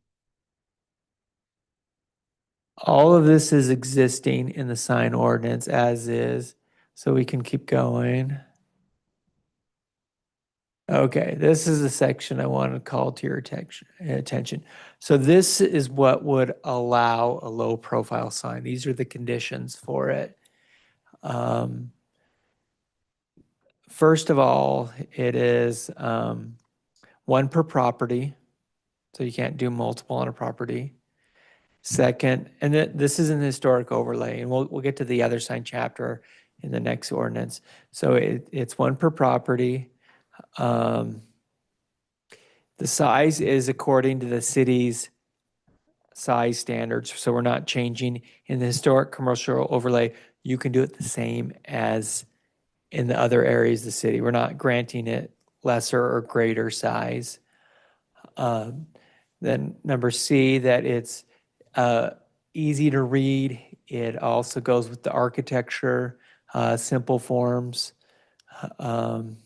of this is existing in the sign ordinance as is, so we can keep going. Okay, this is the section I want to call to your attention. So this is what would allow a low profile sign. These are the conditions for it. First of all, it is one per property, so you can't do multiple on a property. Second, and this is an historic overlay, and we'll get to the other sign chapter in the next ordinance. So it's one per property. The size is according to the city's size standards, so we're not changing. In the historic commercial overlay, you can do it the same as in the other areas of the city. We're not granting it lesser or greater size. Then number C, that it's easy to read. It also goes with the architecture, simple forms. Um,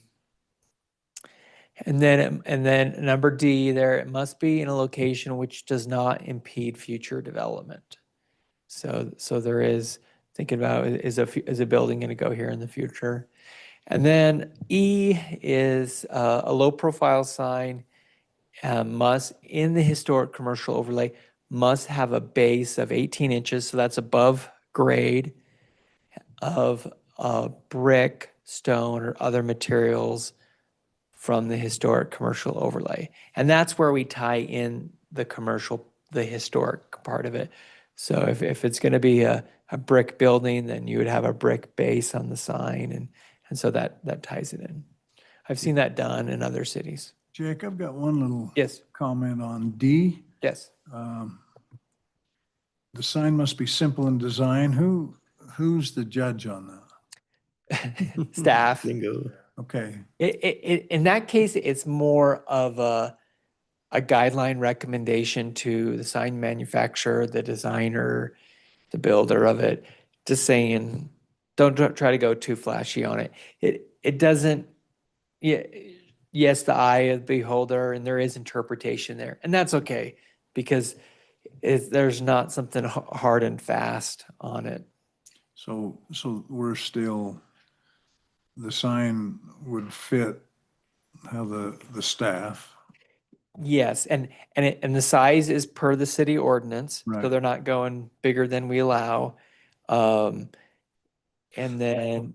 and then number D there, it must be in a location which does not impede future development. So there is, thinking about, is a building going to go here in the future? And then E is a low profile sign must, in the historic commercial overlay, must have a base of 18 inches, so that's above grade, of brick, stone, or other materials from the historic commercial overlay. And that's where we tie in the commercial, the historic part of it. So if it's going to be a brick building, then you would have a brick base on the sign, and so that ties it in. I've seen that done in other cities. Jake, I've got one little Yes, comment on D. yes. The sign must be simple in design. Who's the judge on that? Staff. Bingo. Okay, In that case, it's more of a guideline recommendation to the sign manufacturer, the designer, the builder of it, just saying, don't try to go too flashy on it. It doesn't, yeah, yes, the eye of the beholder, and there is interpretation there, and that's okay, because there's not something hard and fast on it. so we're still, the sign would fit how the staff. Yes, and the size is per the city ordinance, so Right. they're not going bigger than we allow. And then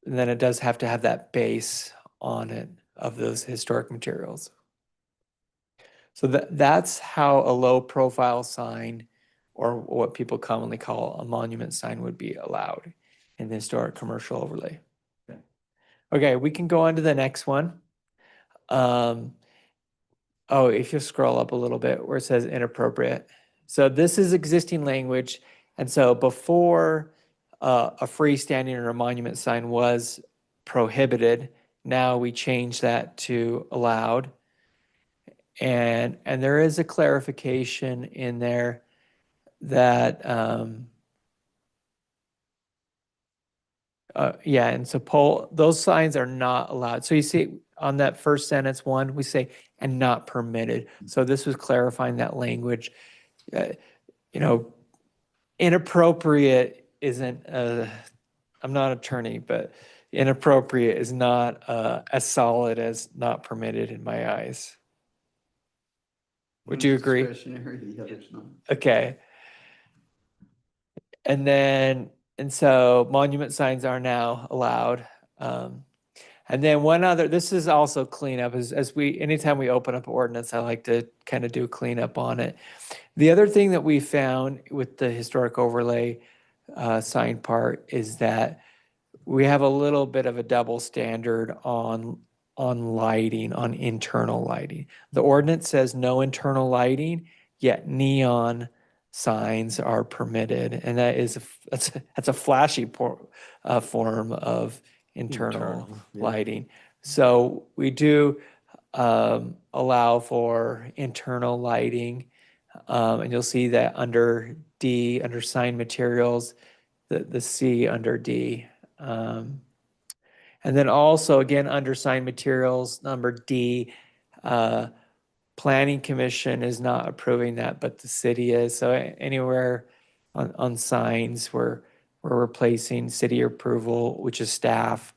it does have to have that base on it of those historic materials. So that's how a low profile sign, or what people commonly call a monument sign, would be allowed in the historic commercial overlay. Okay, we can go on to the next one. Oh, if you scroll up a little bit where it says inappropriate. So this is existing language. And so before a freestanding or a monument sign was prohibited, now we change that to allowed. And there is a clarification in there that, yeah, and so those signs are not allowed. So you see on that first sentence one, we say, and not permitted. So this was clarifying that language. Inappropriate isn't, I'm not an attorney, but inappropriate is not as solid as not permitted in my eyes. Would you One's agree? Discretionary, the other's not. Okay. And so monument signs are now allowed. And then one other, this is also cleanup, anytime we open up ordinance, I like to kind of do cleanup on it. The other thing that we found with the historic overlay sign part is that we have a little bit of a double standard on lighting, on internal lighting. The ordinance says no internal lighting, yet neon signs are permitted, and that's a flashy form of internal lighting. So we do allow for internal lighting, and you'll see that under D, under sign materials, the C under D. And then also, again, under sign materials, number D, Planning Commission is not approving that, but the city is. So anywhere on signs, we're replacing city approval, which is staff,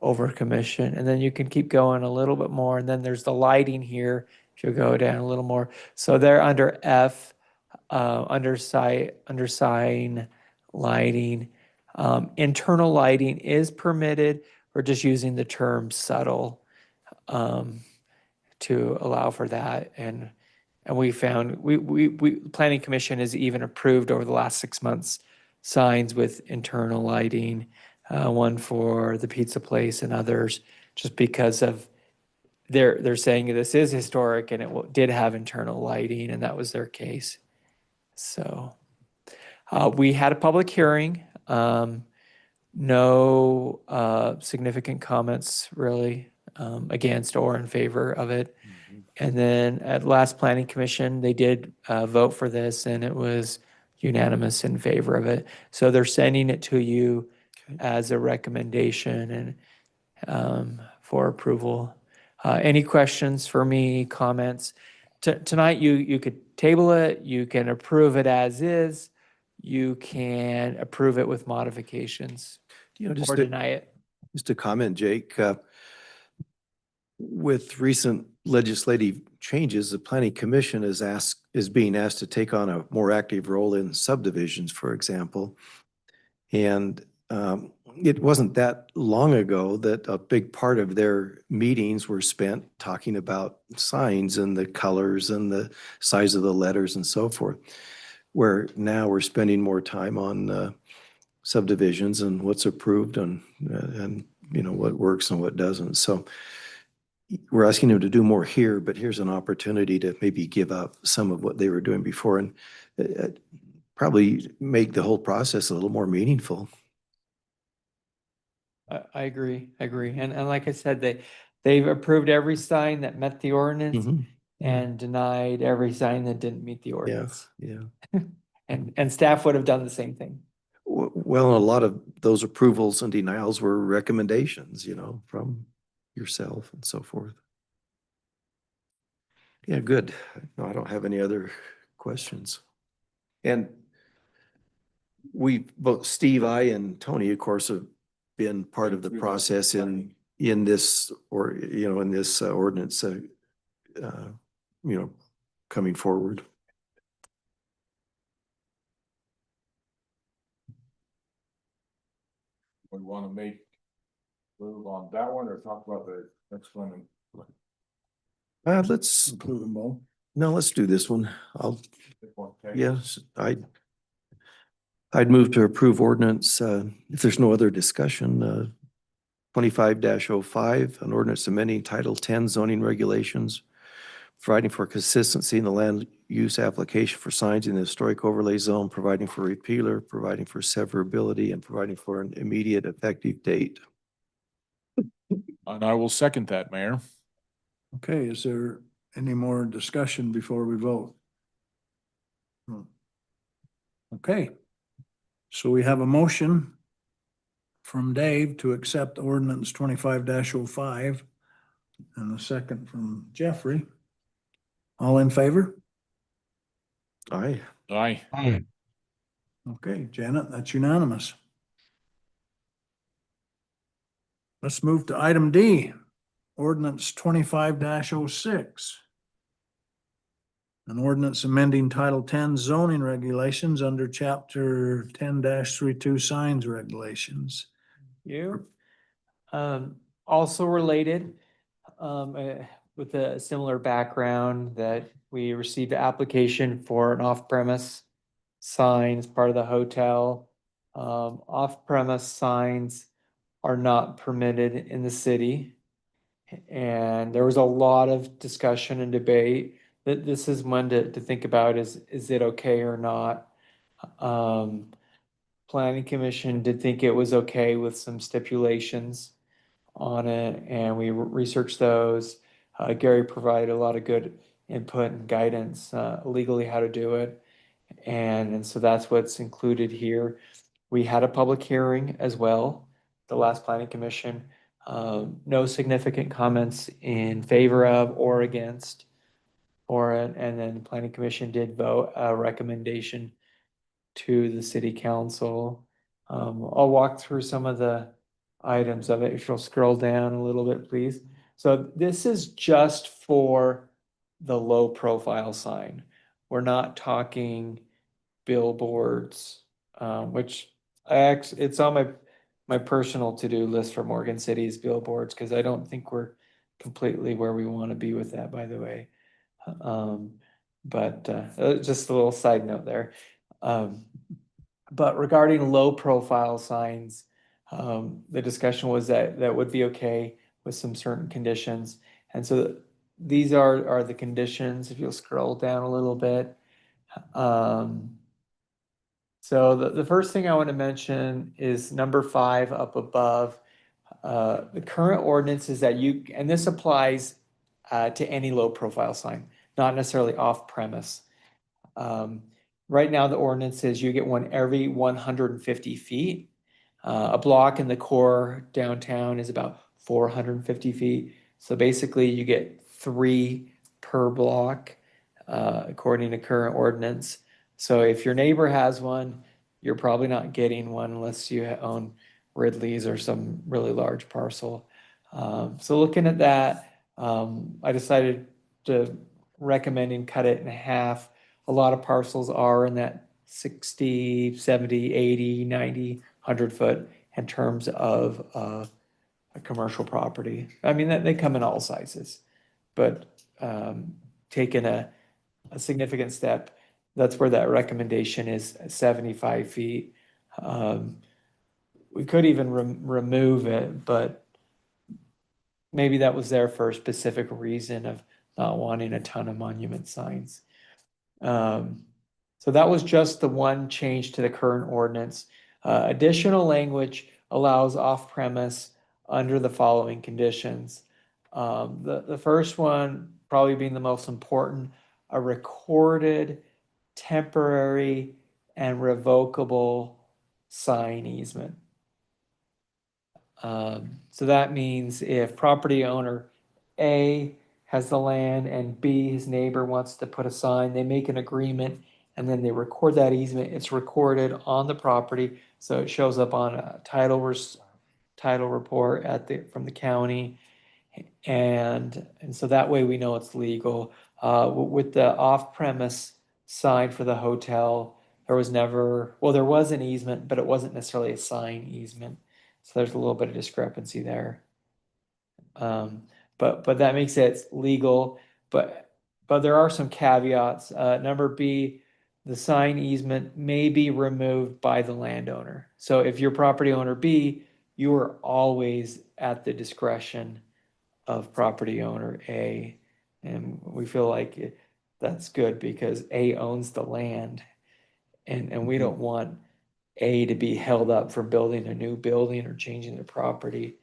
over commission. And then you can keep going a little bit more. And then there's the lighting here, if you go down a little more. So they're under F, under sign lighting. Internal lighting is permitted. We're just using the term subtle to allow for that. And we found, we Planning Commission has even approved over the last 6 months signs with internal lighting, one for the pizza place and others, just because of they're saying this is historic and it did have internal lighting, and that was their case. So we had a public hearing. No significant comments really against or in favor of it. And then at last planning commission, they did vote for this and it was unanimous in favor of it. So they're sending it to you Okay. as a recommendation and for approval. Any questions for me, comments? Tonight, you could table it, you can approve it as is, you can approve it with modifications You know, or deny it. just a comment, Jake, with recent legislative changes, the planning commission is being asked to take on a more active role in subdivisions, for example. And it wasn't that long ago that a big part of their meetings were spent talking about signs and the colors and the size of the letters and so forth. Where now we're spending more time on subdivisions and what's approved and you know, what works and what doesn't. So we're asking them to do more here, but here's an opportunity to maybe give up some of what they were doing before and probably make the whole process a little more meaningful. I agree. And like I said, they've approved every sign that met the ordinance Mhm. and denied every sign that didn't meet the Yeah, ordinance. yeah. And staff would have done the same thing. Well, a lot of those approvals and denials were recommendations, you know, from yourself and so forth. Yeah, good. No, I don't have any other questions. And we, both Steve, I, and Tony, of course, have been part of the process in this, or, you know, in this ordinance, you know, coming forward. We want to move on that one or talk about the next one? Let's, Include them both. no, let's do this one. Okay. Yes, I'd move to approve ordinance, if there's no other discussion, 25-05, an ordinance amending Title 10 zoning regulations, providing for consistency in the land use application for signs in the historic overlay zone, providing for repealer, providing for severability, and providing for an immediate effective date. And I will second that, Mayor. Okay, is there any more discussion before we vote? Okay, so we have a motion from Dave to accept ordinance 25-05 and a second from Jeffrey. All in favor? Aye. Aye. Okay, Janet, that's unanimous. Let's move to item D, ordinance 25-06. An ordinance amending Title 10 zoning regulations under chapter 10-32 signs regulations. You. Also related, with a similar background that we received an application for an off-premise sign as part of the hotel. Off-premise signs are not permitted in the city. And there was a lot of discussion and debate that this is one to think about, is it okay or not? Planning Commission did think it was okay with some stipulations on it, and we researched those. Gary provided a lot of good input and guidance legally how to do it. And so that's what's included here. We had a public hearing as well, the last Planning Commission. No significant comments in favor of or against for it. And then the Planning Commission did vote a recommendation to the city council. I'll walk through some of the items of it. If you'll scroll down a little bit, please. So this is just for the low profile sign. We're not talking billboards, which it's on my personal to-do list for Morgan City's billboards, because I don't think we're completely where we want to be with that, by the way. But just a little side note there. But regarding low profile signs, the discussion was that would be okay with some certain conditions. And so these are the conditions, if you'll scroll down a little bit. So the first thing I want to mention is number 5 up above. The current ordinance is that and this applies to any low profile sign, not necessarily off premise. Right now, the ordinance says you get one every 150 feet. A block in the core downtown is about 450 feet. So basically you get 3 per block, according to current ordinance. So if your neighbor has one, you're probably not getting one unless you own Ridley's or some really large parcel. So looking at that, I decided to recommending cut it in half. A lot of parcels are in that 60, 70, 80, 90, 100 foot in terms of a commercial property. I mean, they come in all sizes, but taking a significant step, that's where that recommendation is 75 feet. We could even remove it, but maybe that was there for a specific reason of not wanting a ton of monument signs. So that was just the one change to the current ordinance. Additional language allows off-premise under the following conditions. The first one probably being the most important, a recorded, temporary, and revocable sign easement. So that means if property owner A has the land and B, his neighbor, wants to put a sign, they make an agreement and then they record that easement. It's recorded on the property, so it shows up on a title report from the county, and so that way we know it's legal. With the off-premise sign for the hotel, there was an easement, but it wasn't necessarily a sign easement, so there's a little bit of discrepancy there. But that makes it legal, but there are some caveats. Number B, the sign easement may be removed by the landowner. So if you're property owner B, you are always at the discretion of property owner A. And we feel like that's good because A owns the land, and we don't want A to be held up for building a new building or changing their property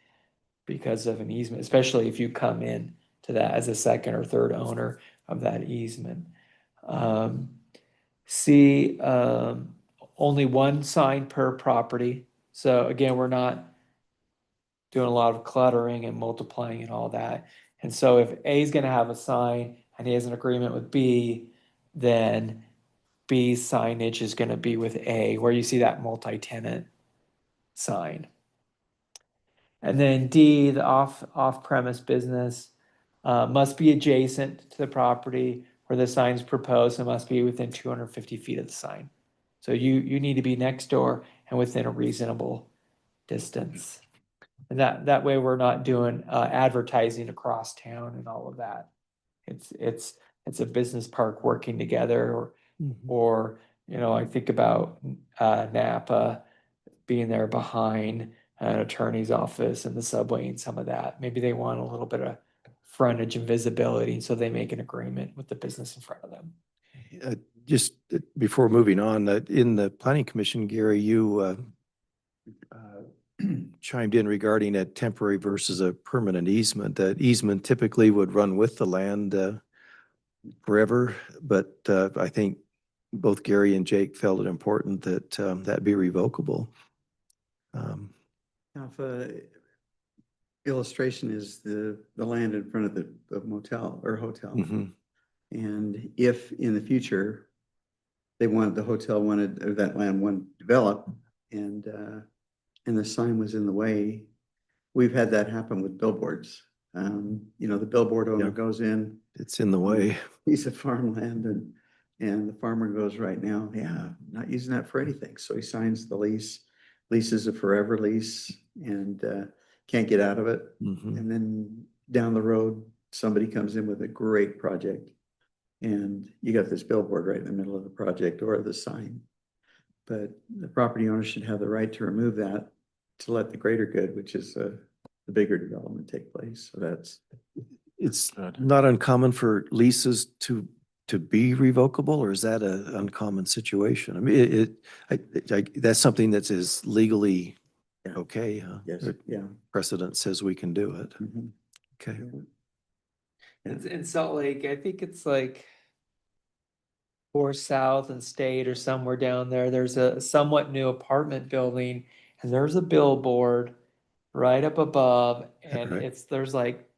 because of an easement, especially if you come in to that as a second or third owner of that easement. C, only one sign per property. So again, we're not doing a lot of cluttering and multiplying and all that. And so if A is going to have a sign and he has an agreement with B, then B's signage is going to be with A, where you see that multi-tenant sign. And then D, the off-premise business must be adjacent to the property where the sign is proposed and must be within 250 feet of the sign. So you need to be next door and within a reasonable distance. And that way we're not doing advertising across town and all of that. It's a business park working together, or I think about Napa being there behind an attorney's office and the subway and some of that. Maybe they want a little bit of frontage and visibility, so they make an agreement with the business in front of them. Just before moving on, in the planning commission, Gary, you chimed in regarding a temporary versus a permanent easement. That easement typically would run with the land forever, but I think both Gary and Jake felt it important that that be revocable. Now, if illustration is the land in front of the motel or hotel. And if in the future the hotel wanted, or that land wanted to develop, and the sign was in the way, we've had that happen with billboards. The billboard owner goes in. It's in the way. Piece of farmland, and the farmer goes, right now, not using that for anything. So he signs the lease. Lease is a forever lease, and can't get out of it. And then down the road, somebody comes in with a great project, and you got this billboard right in the middle of the project or the sign. But the property owner should have the right to remove that to let the greater good, which is the bigger development, take place. So It's not uncommon for leases to be revocable, or is that an uncommon situation? I mean, that's something that is legally okay, huh? yes, yeah. Precedent says we can do it. Okay. It's in Salt Lake. I think it's like or South and State or somewhere down there. There's a somewhat new apartment building and there's a billboard right up above and Right. there's like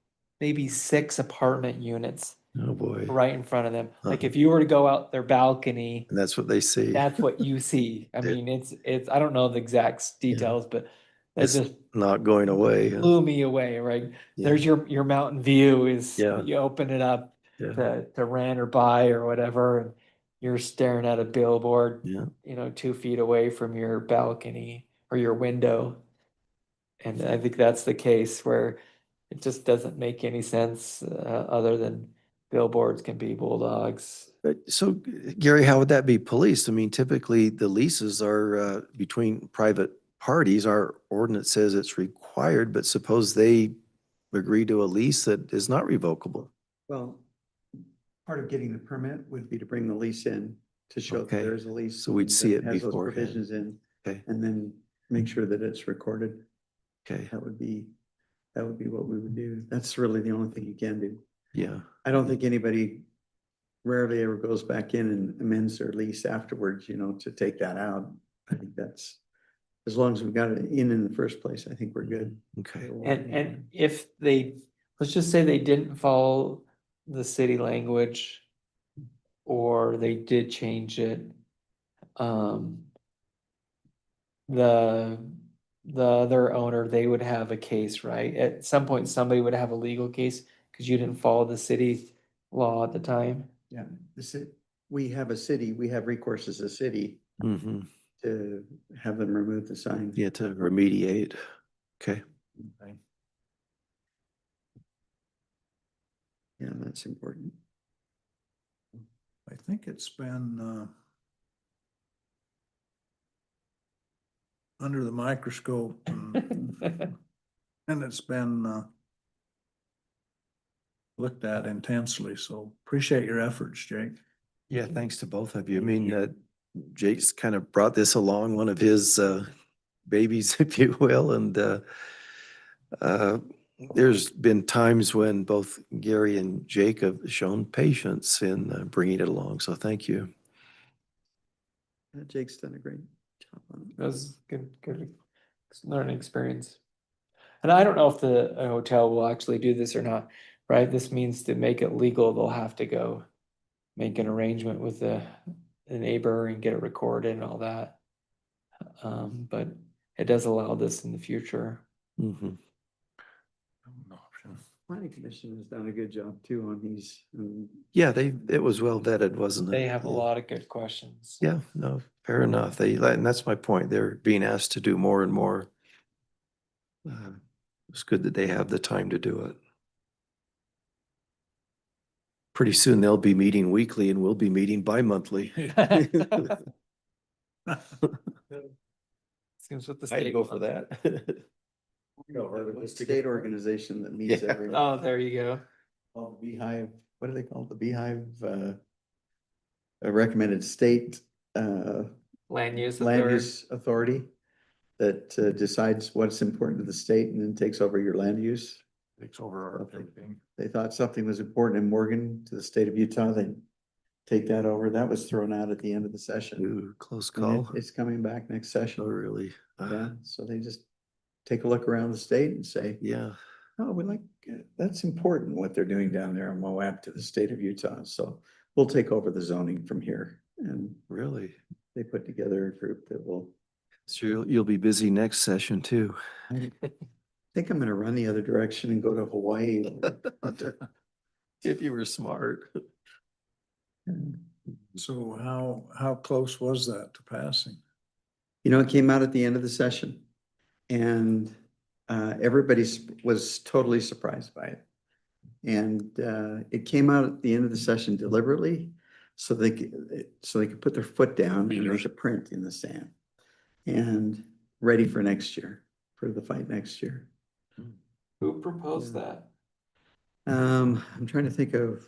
maybe 6 apartment units Oh, boy. right in front of them. Like Uh-huh. if you were to go out their balcony, And that's what they see. that's what you see. I Yeah. mean, it's I don't know the exact details, but that It's just not going away. huh? blew me away, right? Yeah. There's your mountain view is Yeah. you open it up Yeah. to rent or buy or whatever, and you're staring at a billboard, Yeah. 2 feet away from your balcony or your window. And I think that's the case where it just doesn't make any sense other than billboards can be bulldogs. But so Gary, how would that be policed? I mean, typically the leases are between private parties. Our ordinance says it's required, but suppose they agree to a lease that is not revocable. Well, part of getting the permit would be to bring the lease in to show that Okay. there's a lease. So we'd that see it has those beforehand. Provisions in, Okay. and then make sure that it's recorded. Okay. That would be what we would do. That's really the only thing you can do. Yeah. I don't think anybody rarely ever goes back in and amends their lease afterwards, to take that out. I think that's, as long as we got it in the first place, I think we're good. Okay. And if they, let's just say they didn't follow the city language or they did change it, the other owner, they would have a case, right? At some point, somebody would have a legal case because you didn't follow the city law at the time. Yeah, we have recourse as a city Mm-hmm. to have them remove the sign. Yeah, to remediate. Okay. Yeah, that's important. I think it's been, under the microscope and it's been, looked at intensely. So appreciate your efforts, Jake. Yeah, thanks to both of you. I mean, Jake's kind of brought this along, one of his babies, if you will, and there's been times when both Gary and Jake have shown patience in bringing it along, so thank you. Jake's done a great job on it. That was good learning experience. And I don't know if the hotel will actually do this or not, right? This means to make it legal, they'll have to go make an arrangement with the neighbor and get it recorded and all that. But it does allow this in the future. Mhm. Planning Commission has done a good job too on these. Yeah, it was well vetted, wasn't it? They have a Yeah. lot of good questions. Yeah, no, fair enough. And that's my point. They're being asked to do more and more. It's good that they have the time to do it. Pretty soon they'll be meeting weekly and we'll be meeting bi-monthly. Seems what the I'd state go for wants. that. The state organization that meets Yeah. every. Oh, there you go. Called the Beehive, what do they call it? The Beehive, a recommended state, Land use. land authority. use authority that decides what's important to the state and then takes over your land use. Takes over our thinking. They thought something was important in Morgan to the state of Utah, they take that over. That was thrown out at the end of the session. Ooh, close And call. It's coming back next Oh, session. really? Yeah, so they just take a look around the state and say, Yeah. oh, that's important what they're doing down there in Moab to the state of Utah. So we'll take over the zoning from here. And Really? they put together a group that will, So you'll be busy next session too. I think I'm gonna run the other direction and go to Hawaii. If you were smart. So how close was that to passing? It came out at the end of the session and everybody was totally surprised by it. And it came out at the end of the session deliberately so they could put their foot down and make a print in the sand and ready for next year, for the fight next year. Who proposed that? I'm trying to think of,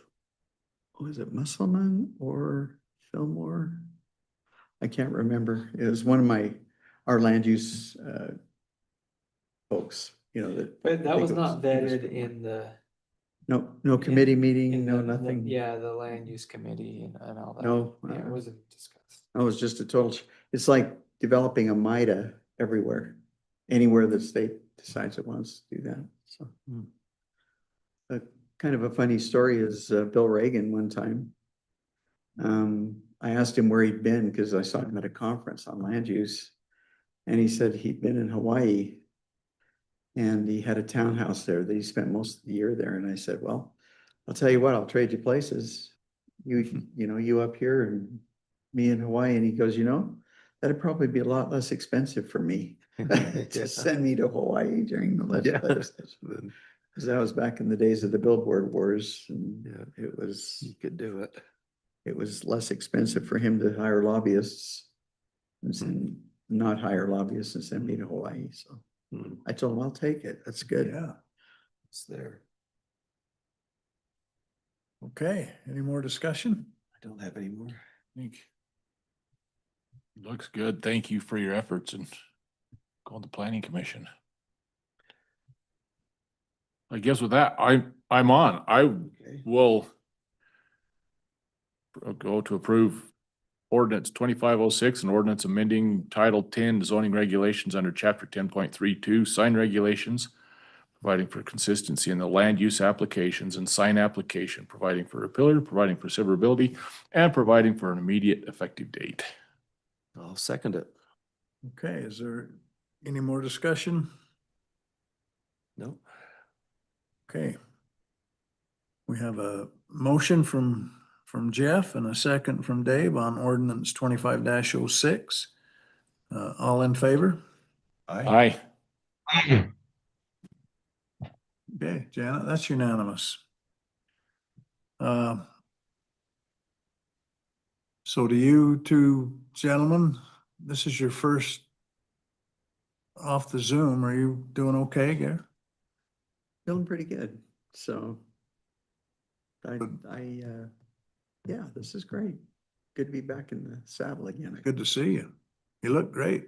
was it Musselman or Fillmore? I can't remember. It was one of our land use folks, that. But I that think was it not vetted in the No committee meeting, In no the- nothing? Yeah, the land use committee and all that. No, Yeah, it wasn't discussed. it was just a total, it's like developing a MIDA everywhere, anywhere the state decides it wants to do that, so. A kind of a funny story is Bill Reagan one time. I asked him where he'd been because I saw him at a conference on land use. And he said he'd been in Hawaii. And he had a townhouse there that he spent most of the year there. And I said, well, I'll tell you what, I'll trade you places. You up here and me in Hawaii. And he goes, that'd probably be a lot less expensive for me to send me to Hawaii during the legislative session. Because that was back in the days of the billboard wars, and it was, You could do it. it was less expensive for him to hire lobbyists and not hire lobbyists and send me to Hawaii. So I told him, I'll take it. That's good. Yeah. It's there. Okay, any more discussion? I don't have any more. Think. Looks good. Thank you for your efforts and going to the planning commission. I guess with that, I'm on. I Okay. will go to approve ordinance 2506, an ordinance amending Title 10 zoning regulations under Chapter 10.32 sign regulations, providing for consistency in the land use applications and sign application, providing for repealer, providing for severability, and providing for an immediate effective date. I'll second it. Okay, is there any more discussion? No. Okay. We have a motion from Jeff and a second from Dave on ordinance 25-06. All in favor? Aye. Okay, Janet, that's unanimous. So to you two gentlemen, this is your first off the Zoom. Are you doing okay, Gary? Feeling pretty good. So yeah, this is great. Good to be back in the saddle again. Good to see you. You look great.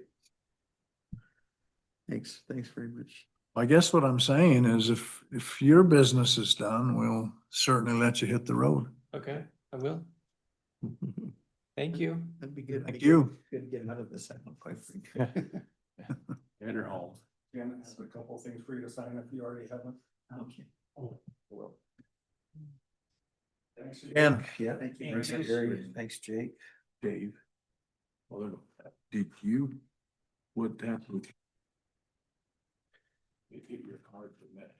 Thanks very much. I guess what I'm saying is if your business is done, we'll certainly let you hit the road. Okay, I will. Thank you. That'd be good. Thank you. Good to get out of the saddle, quite frankly. Get her home. Janet has a couple of things for you to sign if you already haven't. Okay. Well. Thanks again. Yeah, thank you. Thanks, Gary. Thanks, Jake. Dave. Well, did you, what that would? Get your card for that.